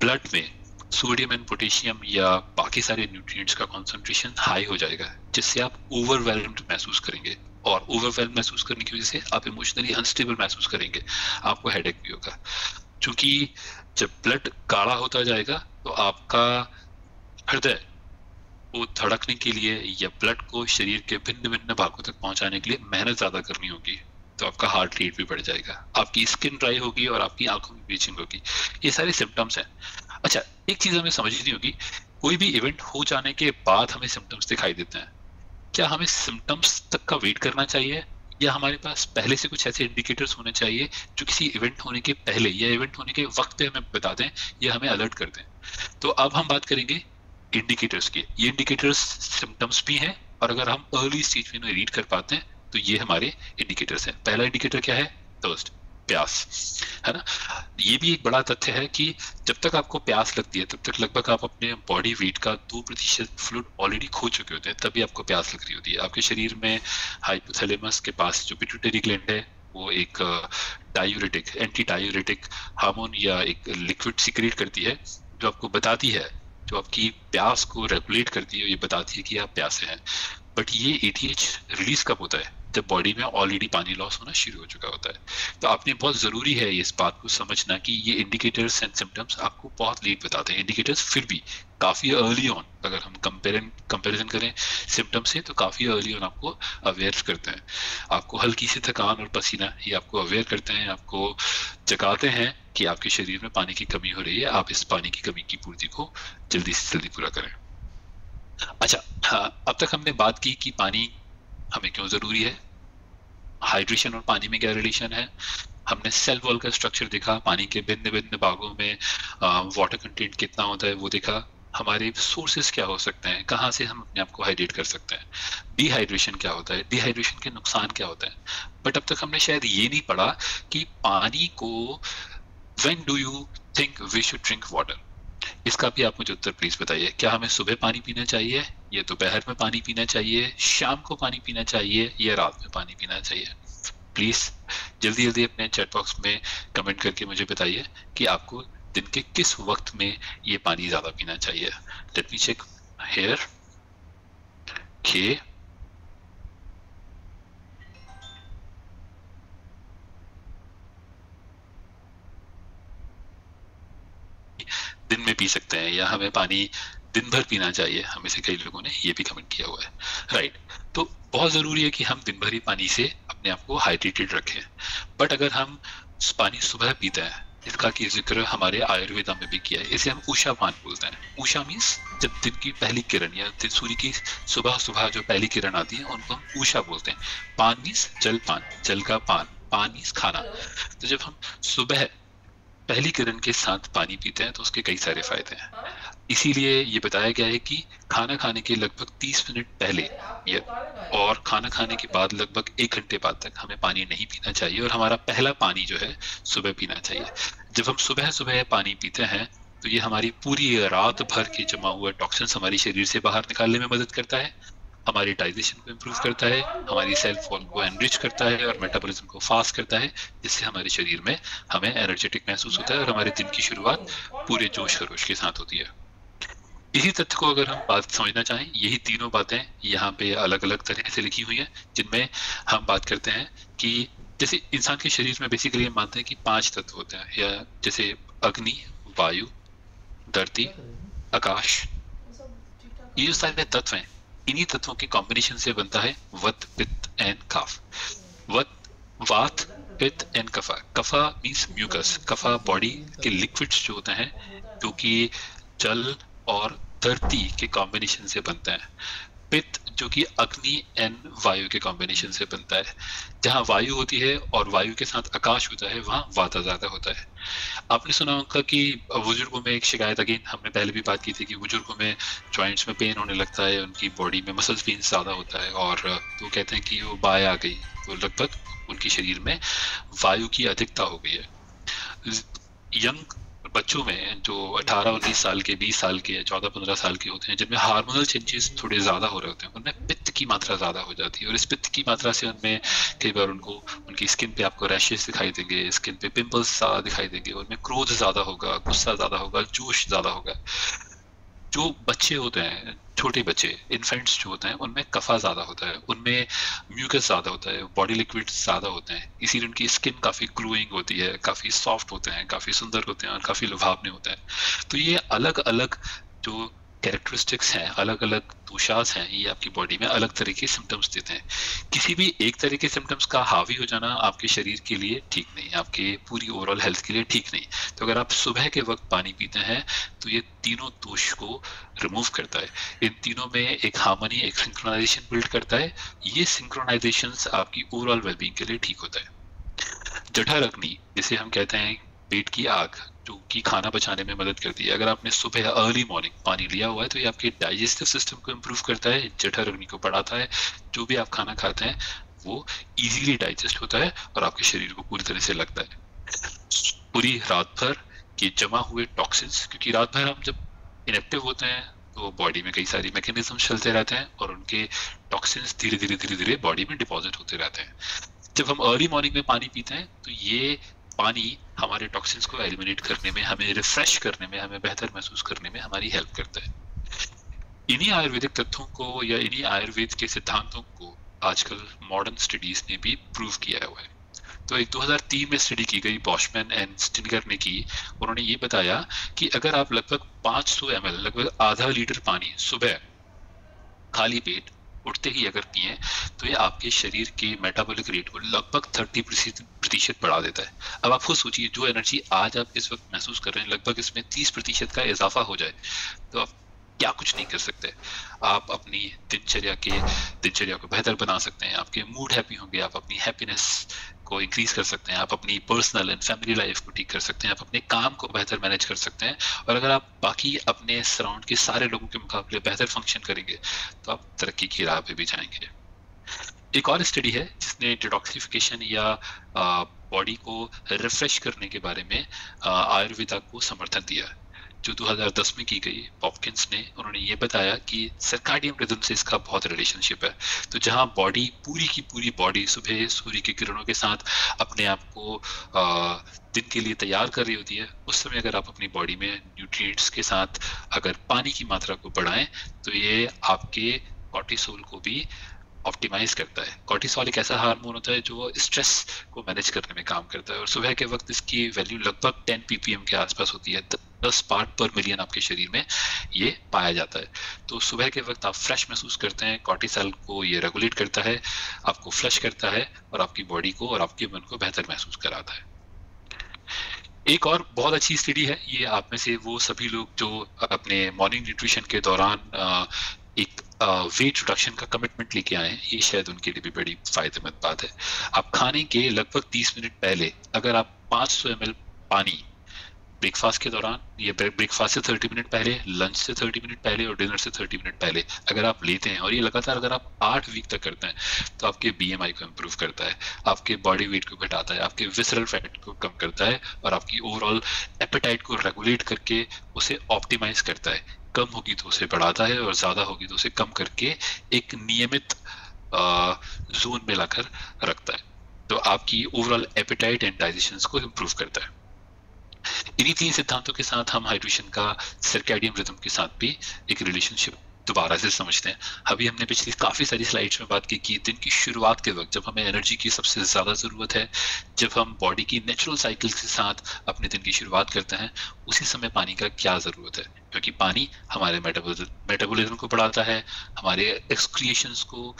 ब्लड में सोडियम एंड पोटेशियम या बाकी सारे न्यूट्रिएंट्स का कॉन्सेंट्रेशन हाई हो जाएगा, जिससे आप ओवरवेल्म्ड महसूस करेंगे, और ओवरवेल्म महसूस करने की वजह से आप इमोशनली अनस्टेबल महसूस करेंगे, आपको हेडेक भी होगा। क्योंकि जब ब्लड गाढ़ा होता जाएगा तो आपका हृदय वो धड़कने के लिए या ब्लड को शरीर के भिन्न भिन्न भागों तक पहुंचाने के लिए मेहनत ज्यादा करनी होगी, तो आपका हार्ट रेट भी बढ़ जाएगा, आपकी स्किन ड्राई होगी और आपकी आंखों में ब्लीचिंग होगी। ये सारे सिम्टम्स हैं। अच्छा, एक चीज हमें समझनी होगी, कोई भी इवेंट हो जाने के बाद हमें सिम्टम्स दिखाई देते हैं, क्या हमें सिम्टम्स तक का वेट करना चाहिए, या हमारे पास पहले से कुछ ऐसे इंडिकेटर्स होने चाहिए जो किसी इवेंट होने के पहले या इवेंट होने के वक्त पे हमें बता दें या हमें अलर्ट कर दें? तो अब हम बात करेंगे इंडिकेटर्स की। ये इंडिकेटर्स सिम्टम्स भी हैं, और अगर हम अर्ली स्टेज में रीड कर पाते हैं तो ये हमारे इंडिकेटर्स हैं। पहला इंडिकेटर क्या है? थर्स्ट, प्यास, है ना। ये भी एक बड़ा तथ्य है कि जब तक आपको प्यास लगती है तब तक लगभग आप अपने बॉडी वेट का 2% फ्लूइड ऑलरेडी खो चुके होते हैं, तभी आपको प्यास लग रही होती है। आपके शरीर में हाइपोथैलेमस के पास जो पिट्यूटरी ग्लैंड है वो एक डायूरेटिक, एंटी डायूरेटिक हार्मोन या एक लिक्विड सिक्रेट करती है, जो आपको बताती है, जो आपकी प्यास को रेगुलेट करती है, ये बताती है कि आप प्यासे हैं। बट ये एटीएच रिलीज कब होता है? जब बॉडी में ऑलरेडी पानी लॉस होना शुरू हो चुका होता है। तो आपने बहुत जरूरी है इस बात को समझना कि ये इंडिकेटर्स एंड सिम्टम्स आपको बहुत लेट बताते हैं। इंडिकेटर्स फिर भी काफी अर्ली ऑन, अगर हम कंपैरिजन करें सिम्टम से, तो काफी अर्ली ऑन आपको अवेयर करते हैं। आपको हल्की सी थकान और पसीना ये आपको अवेयर करते हैं, आपको जगाते हैं कि आपके शरीर में पानी की कमी हो रही है, आप इस पानी की कमी की पूर्ति को जल्दी से जल्दी पूरा करें। अच्छा, हाँ, अब तक हमने बात की कि पानी हमें क्यों जरूरी है, हाइड्रेशन और पानी में क्या रिलेशन है, हमने सेल वॉल का स्ट्रक्चर देखा, पानी के भिन्न भिन्न भागों में वाटर कंटेंट कितना होता है वो देखा, हमारे सोर्सेस क्या हो सकते हैं, कहाँ से हम अपने आप को हाइड्रेट कर सकते हैं, डिहाइड्रेशन क्या होता है, डिहाइड्रेशन के नुकसान क्या होते हैं। बट अब तक हमने शायद ये नहीं पढ़ा कि पानी को when do you think we should drink water. इसका भी आप मुझे उत्तर प्लीज बताइए। क्या हमें सुबह पानी पीना चाहिए, या दोपहर में पानी पीना चाहिए, शाम को पानी पीना चाहिए, या रात में पानी पीना चाहिए? प्लीज जल्दी जल्दी अपने चैट बॉक्स में कमेंट करके मुझे बताइए कि आपको दिन के किस वक्त में ये पानी ज्यादा पीना चाहिए। Let me check here. Okay, दिन में पी सकते हैं, या हमें पानी दिन भर पीना चाहिए, हमें से कई लोगों ने ये भी कमेंट किया हुआ है। राइट, तो बहुत जरूरी है कि हम दिन भर ही पानी से अपने आप को हाइड्रेटेड रखें। बट अगर हम पानी सुबह पीते हैं, इसका की जिक्र हमारे आयुर्वेदा में भी किया है, इसे हम उषा पान बोलते हैं। उषा मीन्स जब दिन की पहली किरण या सूर्य की सुबह सुबह जो पहली किरण आती है उनको हम उषा बोलते हैं। पान मीन्स जल पान, जल का पान, पान मीन्स खाना। तो जब हम सुबह पहली किरण के साथ पानी पीते हैं तो उसके कई सारे फायदे हैं। इसीलिए ये बताया गया है कि खाना खाने के लगभग 30 मिनट पहले और खाना खाने के बाद लगभग 1 घंटे बाद तक हमें पानी नहीं पीना चाहिए, और हमारा पहला पानी जो है सुबह पीना चाहिए। जब हम सुबह सुबह पानी पीते हैं तो ये हमारी पूरी रात भर के जमा हुआ टॉक्सिन्स हमारी शरीर से बाहर निकालने में मदद करता है, हमारी डाइजेशन को इम्प्रूव करता है, हमारी सेल वॉल को एनरिच करता है और मेटाबॉलिज्म को फास्ट करता है, जिससे हमारे शरीर में हमें एनर्जेटिक महसूस होता है और हमारे दिन की शुरुआत पूरे जोश खरोश के साथ होती है। इसी तथ्य को अगर हम बात समझना चाहें, यही तीनों बातें यहाँ पे अलग अलग तरह से लिखी हुई हैं, जिनमें हम बात करते हैं कि जैसे इंसान के शरीर में बेसिकली हम मानते हैं कि 5 तत्व होते हैं, या जैसे अग्नि, वायु, धरती, आकाश। ये जो सारे तत्व हैं, इन्हीं तत्वों के कॉम्बिनेशन से बनता है वत, पित्त एंड कफ। वात, पित्त एंड कफा। कफा मीन्स म्यूकस, कफा बॉडी के लिक्विड्स जो होते हैं, जो कि जल और धरती के कॉम्बिनेशन से बनता है। पित्त जो कि अग्नि एंड वायु के कॉम्बिनेशन से बनता है। जहाँ वायु होती है और वायु के साथ आकाश होता है, वहाँ वाता ज्यादा होता है। आपने सुना होगा कि बुजुर्गों में एक शिकायत, अगेन हमने पहले भी बात की थी, कि बुजुर्गों में जॉइंट्स में पेन होने लगता है, उनकी बॉडी में मसल्स पेन ज्यादा होता है, और वो कहते हैं कि वो बाय आ गई, तो लगभग उनके शरीर में वायु की अधिकता हो गई है। यंग बच्चों में जो 18-19 साल के, 20 साल के, 14-15 साल के होते हैं, जिनमें हार्मोनल चेंजेस थोड़े ज्यादा हो रहे होते हैं, उनमें पित्त की मात्रा ज्यादा हो जाती है, और इस पित्त की मात्रा से उनमें कई बार उनको उनकी स्किन पे आपको रैशेस दिखाई देंगे, स्किन पे पिंपल्स ज्यादा दिखाई देंगे, उनमें क्रोध ज्यादा होगा, गुस्सा ज्यादा होगा, जोश ज्यादा होगा। जो बच्चे होते हैं, छोटे बच्चे, इन्फेंट्स जो होते हैं, उनमें कफा ज्यादा होता है, उनमें म्यूकस ज्यादा होता है, बॉडी लिक्विड ज्यादा होते हैं, इसीलिए उनकी स्किन काफी ग्लोइंग होती है, काफी सॉफ्ट होते हैं, काफी सुंदर होते हैं और काफी लुभावने होते हैं। तो ये अलग अलग जो कैरेक्टरिस्टिक्स हैं, अलग अलग दोषास हैं, ये आपकी बॉडी में अलग तरह के सिम्टम्स देते हैं। किसी भी एक तरह के सिम्टम्स का हावी हो जाना आपके शरीर के लिए ठीक नहीं, आपके पूरी ओवरऑल हेल्थ के लिए ठीक नहीं। तो अगर आप सुबह के वक्त पानी पीते हैं तो ये तीनों दोष को रिमूव करता है, इन तीनों में एक हार्मनी, एक सिंक्रोनाइजेशन बिल्ड करता है। ये सिंक्रोनाइजेशन आपकी ओवरऑल वेलबींग के लिए ठीक होता है। जठर अग्नि, जिसे हम कहते हैं पेट की आग, जो कि खाना पचाने में मदद करती है, अगर आपने सुबह अर्ली मॉर्निंग पानी लिया हुआ है तो ये आपके डाइजेस्टिव सिस्टम को इम्प्रूव करता है, जठर अग्नि को बढ़ाता है, जो भी आप खाना खाते हैं वो इजीली डाइजेस्ट होता है और आपके शरीर को पूरी तरह से लगता है। पूरी रात भर के जमा हुए टॉक्सिन्स, क्योंकि रात भर हम जब इनएक्टिव होते हैं तो बॉडी में कई सारी मैकेनिज्म चलते रहते हैं और उनके टॉक्सिन्स धीरे धीरे बॉडी में डिपॉजिट होते रहते हैं। जब हम अर्ली मॉर्निंग में पानी पीते हैं तो ये पानी हमारे टॉक्सिन्स को एलिमिनेट करने में, हमें रिफ्रेश करने में, हमें बेहतर महसूस करने में हमारी हेल्प करता है। इन्हीं आयुर्वेदिक तथ्यों को या इन्हीं आयुर्वेद के सिद्धांतों को आजकल मॉडर्न स्टडीज ने भी प्रूव किया हुआ है। तो एक 2003 में स्टडी की गई, बॉशमैन एंड स्टिंगर ने की। उन्होंने ये बताया कि अगर आप लगभग 500 ml, लगभग आधा लीटर पानी सुबह खाली पेट उठते ही अगर पिए तो ये आपके शरीर के मेटाबॉलिक रेट को लगभग 30% बढ़ा देता है। अब आप खुद सोचिए, जो एनर्जी आज आप इस वक्त महसूस कर रहे हैं, लगभग इसमें 30% का इजाफा हो जाए तो आप क्या कुछ नहीं कर सकते। आप अपनी दिनचर्या को बेहतर बना सकते हैं, आपके मूड हैप्पी होंगे, आप अपनी हैप्पीनेस को इंक्रीज कर सकते हैं, आप अपनी पर्सनल एंड फैमिली लाइफ को ठीक कर सकते हैं, आप अपने काम को बेहतर मैनेज कर सकते हैं, और अगर आप बाकी अपने सराउंड के सारे लोगों के मुकाबले बेहतर फंक्शन करेंगे तो आप तरक्की की राह पे भी जाएंगे। एक और स्टडी है जिसने डिटॉक्सिफिकेशन या बॉडी को रिफ्रेश करने के बारे में आयुर्वेदा को समर्थन दिया, जो 2010 में की गई, पॉपकिंस ने। उन्होंने ये बताया कि सर्काडियन रिदम से इसका बहुत रिलेशनशिप है। तो जहां बॉडी, पूरी की पूरी बॉडी सुबह सूर्य की किरणों के साथ अपने आप को दिन के लिए तैयार कर रही होती है, उस समय अगर आप अपनी बॉडी में न्यूट्रिएंट्स के साथ अगर पानी की मात्रा को बढ़ाएं तो ये आपके कॉर्टिसोल को भी ऑप्टिमाइज करता है। कॉर्टिसोल एक ऐसा हार्मोन होता है जो स्ट्रेस को मैनेज करने में काम करता है, और सुबह के वक्त इसकी वैल्यू लगभग 10 ppm के आसपास होती है। 10 पार्ट पर मिलियन आपके शरीर में ये पाया जाता है। तो सुबह के वक्त आप फ्रेश महसूस करते हैं, कॉर्टिसोल को ये रेगुलेट करता है, आपको फ्लश करता है और आपकी बॉडी को और आपके मन को बेहतर महसूस कराता है। एक और बहुत अच्छी स्टडी है, ये आप में से वो सभी लोग जो अपने मॉर्निंग न्यूट्रिशन के दौरान एक वेट रिडक्शन का कमिटमेंट लेके आए हैं, ये शायद उनके लिए भी बड़ी फायदेमंद बात है। आप खाने के लगभग 30 मिनट पहले अगर आप 500 ml पानी ब्रेकफास्ट के दौरान, या ब्रेकफास्ट से 30 मिनट पहले, लंच से 30 मिनट पहले और डिनर से 30 मिनट पहले अगर आप लेते हैं, और ये लगातार अगर आप 8 वीक तक करते हैं, तो आपके BMI को इम्प्रूव करता है, आपके बॉडी वेट को घटाता है, आपके विसरल फैट को कम करता है और आपकी ओवरऑल एपेटाइट को रेगुलेट करके उसे ऑप्टिमाइज करता है। कम होगी तो उसे बढ़ाता है और ज्यादा होगी तो उसे कम करके एक नियमित जोन में लाकर रखता है। तो आपकी ओवरऑल एपेटाइट एंड डाइजेशन को इम्प्रूव करता है। इन्हीं 3 सिद्धांतों के साथ हम हाइड्रेशन का सर्कैडियन रिदम के साथ भी एक रिलेशनशिप दोबारा से समझते हैं। अभी हमने पिछली काफी सारी स्लाइड्स में बात की कि दिन की शुरुआत के वक्त जब हमें एनर्जी की सबसे ज्यादा जरूरत है, जब हम बॉडी की नेचुरल साइकिल के साथ अपने दिन की शुरुआत करते हैं, उसी समय पानी का क्या जरूरत है, क्योंकि पानी हमारे मेटाबॉलिज्म को बढ़ाता है, हमारे एक्सक्रिएशंस को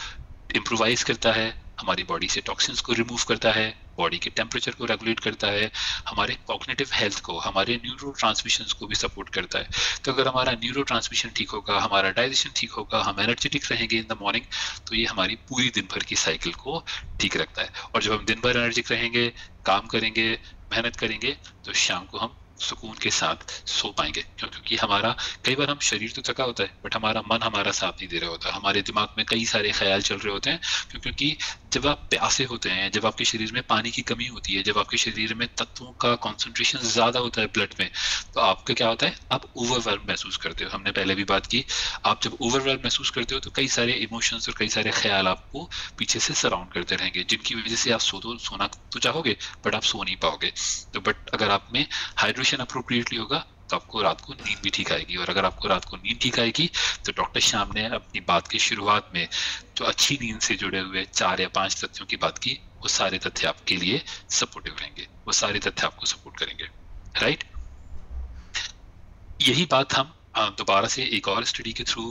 इम्प्रोवाइज करता है, हमारी बॉडी से टॉक्सिन्स को रिमूव करता है, बॉडी के टेम्परेचर को रेगुलेट करता है, हमारे कॉग्निटिव हेल्थ को, हमारे न्यूरो ट्रांसमिशंस को भी सपोर्ट करता है। तो अगर हमारा न्यूरो ट्रांसमिशन ठीक होगा, हमारा डाइजेशन ठीक होगा, हम एनर्जेटिक रहेंगे इन द मॉर्निंग, तो ये हमारी पूरी दिन भर की साइकिल को ठीक रखता है। और जब हम दिन भर एनर्जिक रहेंगे, काम करेंगे, मेहनत करेंगे, तो शाम को हम सुकून के साथ सो पाएंगे। क्योंकि हमारा कई बार हम शरीर तो थका होता है बट हमारा मन हमारा साथ नहीं दे रहा होता, हमारे दिमाग में कई सारे ख्याल चल रहे होते हैं, क्योंकि जब आप प्यासे होते हैं, जब आपके शरीर में पानी की कमी होती है, जब आपके शरीर में तत्वों का कॉन्सेंट्रेशन ज्यादा होता है ब्लड में, तो आपका क्या होता है, आप ओवरवेल्म महसूस करते हो। हमने पहले भी बात की, आप जब ओवरवेल्म महसूस करते हो तो कई सारे इमोशंस और कई सारे ख्याल आपको पीछे से सराउंड करते रहेंगे, जिनकी वजह से आप सोना तो चाहोगे बट आप सो नहीं पाओगे। तो बट अगर आप में हाइड्रेशन अप्रोप्रिएटली होगा तो आपको रात को नींद भी ठीक आएगी। और अगर आपको रात को नींद ठीक आएगी तो डॉक्टर श्याम ने अपनी बात की शुरुआत में जो अच्छी नींद से जुड़े हुए 4 या 5 तथ्यों की बात की, वो सारे तथ्य आपके लिए सपोर्टिव रहेंगे, वो सारे तथ्य आपको सपोर्ट करेंगे, राइट। यही बात हम दोबारा से एक और स्टडी के थ्रू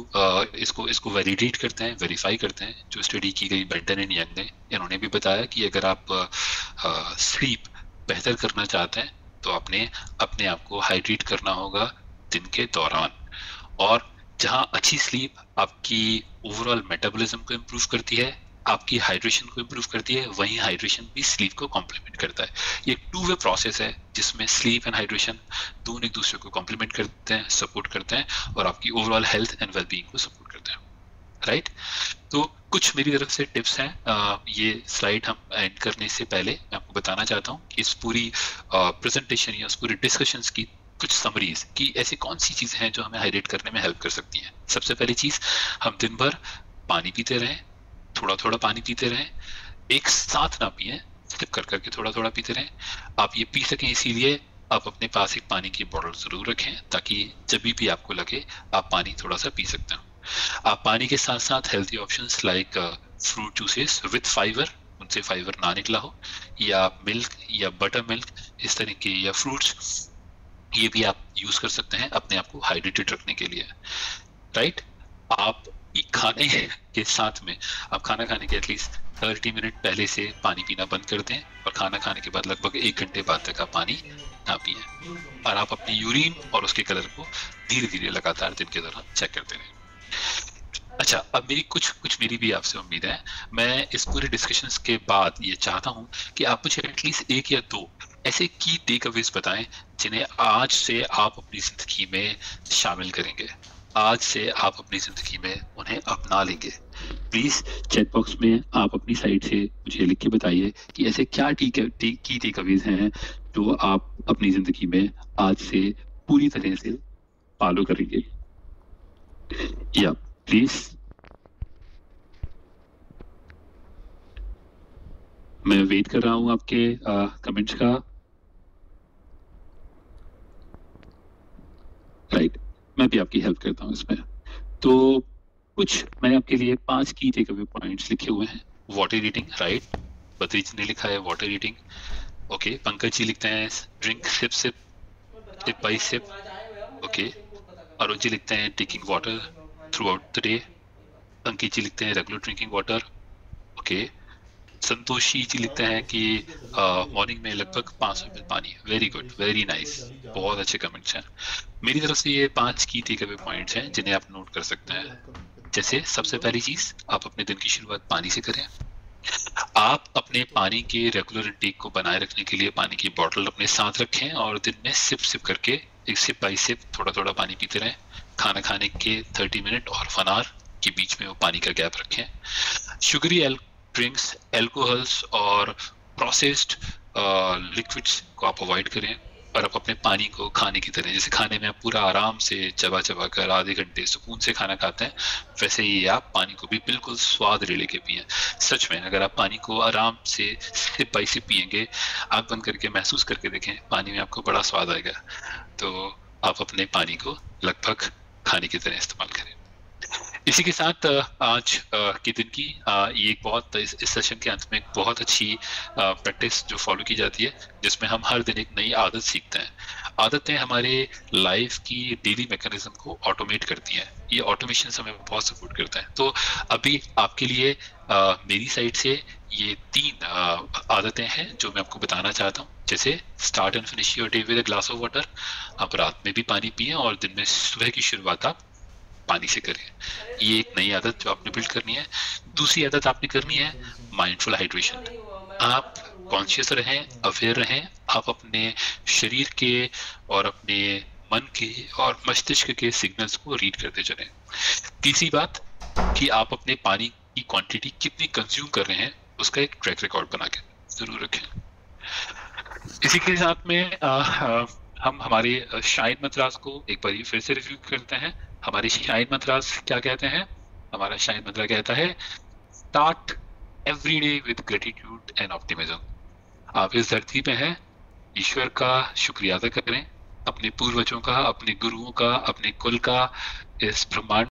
इसको वैलिडेट करते हैं, वेरीफाई करते हैं, जो स्टडी की गई बेंटन एंड यंग ने। इन्होंने भी बताया कि अगर आप स्लीप बेहतर करना चाहते हैं तो अपने आप को हाइड्रेट करना होगा दिन के दौरान। और जहां अच्छी स्लीप आपकी ओवरऑल मेटाबॉलिज्म को इम्प्रूव करती है, आपकी हाइड्रेशन को इम्प्रूव करती है, वहीं हाइड्रेशन भी स्लीप को कॉम्प्लीमेंट करता है। ये एक 2 वे प्रोसेस है जिसमें स्लीप एंड हाइड्रेशन दोनों एक दूसरे को कॉम्प्लीमेंट करते हैं, सपोर्ट करते हैं और आपकी ओवरऑल हेल्थ एंड वेलबींग को सपोर्ट करते हैं, राइट। तो कुछ मेरी तरफ से टिप्स हैं। ये स्लाइड हम एंड करने से पहले मैं आपको बताना चाहता हूँ कि इस पूरी प्रेजेंटेशन या इस पूरी डिस्कशंस की कुछ समरीज कि ऐसी कौन सी चीजें हैं जो हमें हाइड्रेट करने में हेल्प कर सकती हैं। सबसे पहली चीज, हम दिन भर पानी पीते रहें, थोड़ा थोड़ा पानी पीते रहें, एक साथ ना पिए, सिप कर करके थोड़ा थोड़ा पीते रहें। आप ये पी सकें इसीलिए आप अपने पास एक पानी की बोतल जरूर रखें, ताकि जब भी आपको लगे आप पानी थोड़ा सा पी सकते हो। आप पानी के साथ साथ healthy options like fruit juices with fibre, उनसे फाइबर ना निकला हो, या मिल्क या बटर मिल्क, इस तरह के, या फ्रूट्स, ये भी आप यूज कर सकते हैं अपने आप को हाइड्रेटेड रखने के लिए, राइट। आप खाने के साथ में, आप खाना खाने के एटलीस्ट 30 मिनट पहले से पानी पीना बंद कर दें और खाना खाने के बाद लगभग 1 घंटे बाद तक आप पानी ना पिए। और आप अपनी यूरिन और उसके कलर को धीरे धीरे लगातार दिन के दौरान चेक करते रहें। अच्छा, अब मेरी कुछ मेरी भी आपसे उम्मीद है। मैं इस पूरे डिस्कशंस के बाद ये चाहता हूँ कि आप मुझे एटलीस्ट 1 या 2 ऐसे की टेकअवेज बताएं जिन्हें आज से आप अपनी जिंदगी में शामिल करेंगे, आज से आप अपनी जिंदगी में उन्हें अपना लेंगे। प्लीज चैट बॉक्स में आप अपनी साइड से मुझे लिख के बताइए कि ऐसे क्या की टेकअवेज हैं जो आप अपनी जिंदगी में आज से पूरी तरह से फॉलो करेंगे। या प्लीज, मैं वेट कर रहा हूं आपके कमेंट्स का, राइट। मैं भी आपकी हेल्प करता हूं इसमें। तो कुछ मैंने आपके लिए 5 की टेकअवे पॉइंट्स लिखे हुए हैं। Water reading, right, Badri ji ने लिखा है water reading, okay. Pankaj ji लिखते हैं drink sip sip sip by sip, okay. Arun ji लिखते हैं taking water throughout the day. Ankit ji लिखते हैं regular drinking water, okay. Santoshi ji लिखते हैं कि मॉर्निंग में लगभग 500 ml पानी। वेरी गुड, वेरी नाइस, बहुत अच्छे कमेंट्स हैं। मेरी तरफ से ये 5 की टेकअवे पॉइंट्स हैं जिन्हें आप नोट कर सकते हैं। जैसे सबसे पहली चीज, आप अपने दिन की शुरुआत पानी से करें। आप अपने पानी के रेगुलर इंटेक को बनाए रखने के लिए पानी की बोतल अपने साथ रखें और दिन में सिप सिप करके, एक सिप बाई सिप, थोड़ा थोड़ा पानी पीते रहें। खाना खाने के 30 मिनट और 1 आवर के बीच में वो पानी का गैप रखें। शुगरी ड्रिंक्स, एल्कोहल्स और प्रोसेस्ड लिक्विड्स को आप अवॉइड करें और आप अपने पानी को खाने की तरह, जैसे खाने में आप पूरा आराम से चबा चबा कर आधे घंटे सुकून से खाना खाते हैं, वैसे ही आप पानी को भी बिल्कुल स्वाद ले लेके पिए। सच में अगर आप पानी को आराम से सिप बाई सिप पिएंगे, आँख बंद करके महसूस करके देखें, पानी में आपको बड़ा स्वाद आएगा। तो आप अपने पानी को लगभग खाने की तरह इस्तेमाल करें। इसी के साथ आज के दिन की ये एक बहुत, इस सेशन के अंत में एक बहुत अच्छी प्रैक्टिस जो फॉलो की जाती है, जिसमें हम हर दिन एक नई आदत सीखते हैं। आदतें हमारे लाइफ की डेली मैकेनिज्म को ऑटोमेट करती हैं। ये ऑटोमेशन हमें बहुत सपोर्ट करता है। तो अभी आपके लिए मेरी साइड से ये 3 आदतें हैं जो मैं आपको बताना चाहता हूँ। जैसे start and finish your day with a glass of water, आप रात में भी पानी पिए और दिन में सुबह की शुरुआत आप पानी से करें। ये एक नई आदत जो आपने बिल्ड करनी है। दूसरी आदत आपने करनी है माइंडफुल हाइड्रेशन। आप कॉन्शियस रहें, अवेयर रहें, आप अपने शरीर के और अपने मन के और मस्तिष्क के सिग्नल्स को रीड करते चलें। तीसरी बात कि आप अपने पानी की क्वांटिटी कितनी कंज्यूम कर रहे हैं उसका एक ट्रैक रिकॉर्ड बना के जरूर रखें। इसी के साथ में हम हमारे शाइन मंत्रास को एक बार फिर से रिव्यू करते हैं। हमारे शाइन मंत्रास क्या कहते हैं? हमारा शाइन मंत्र कहता है start every day with gratitude and optimism. आप इस धरती पे हैं, ईश्वर का शुक्रिया अदा करें, अपने पूर्वजों का, अपने गुरुओं का, अपने कुल का, इस ब्रह्मांड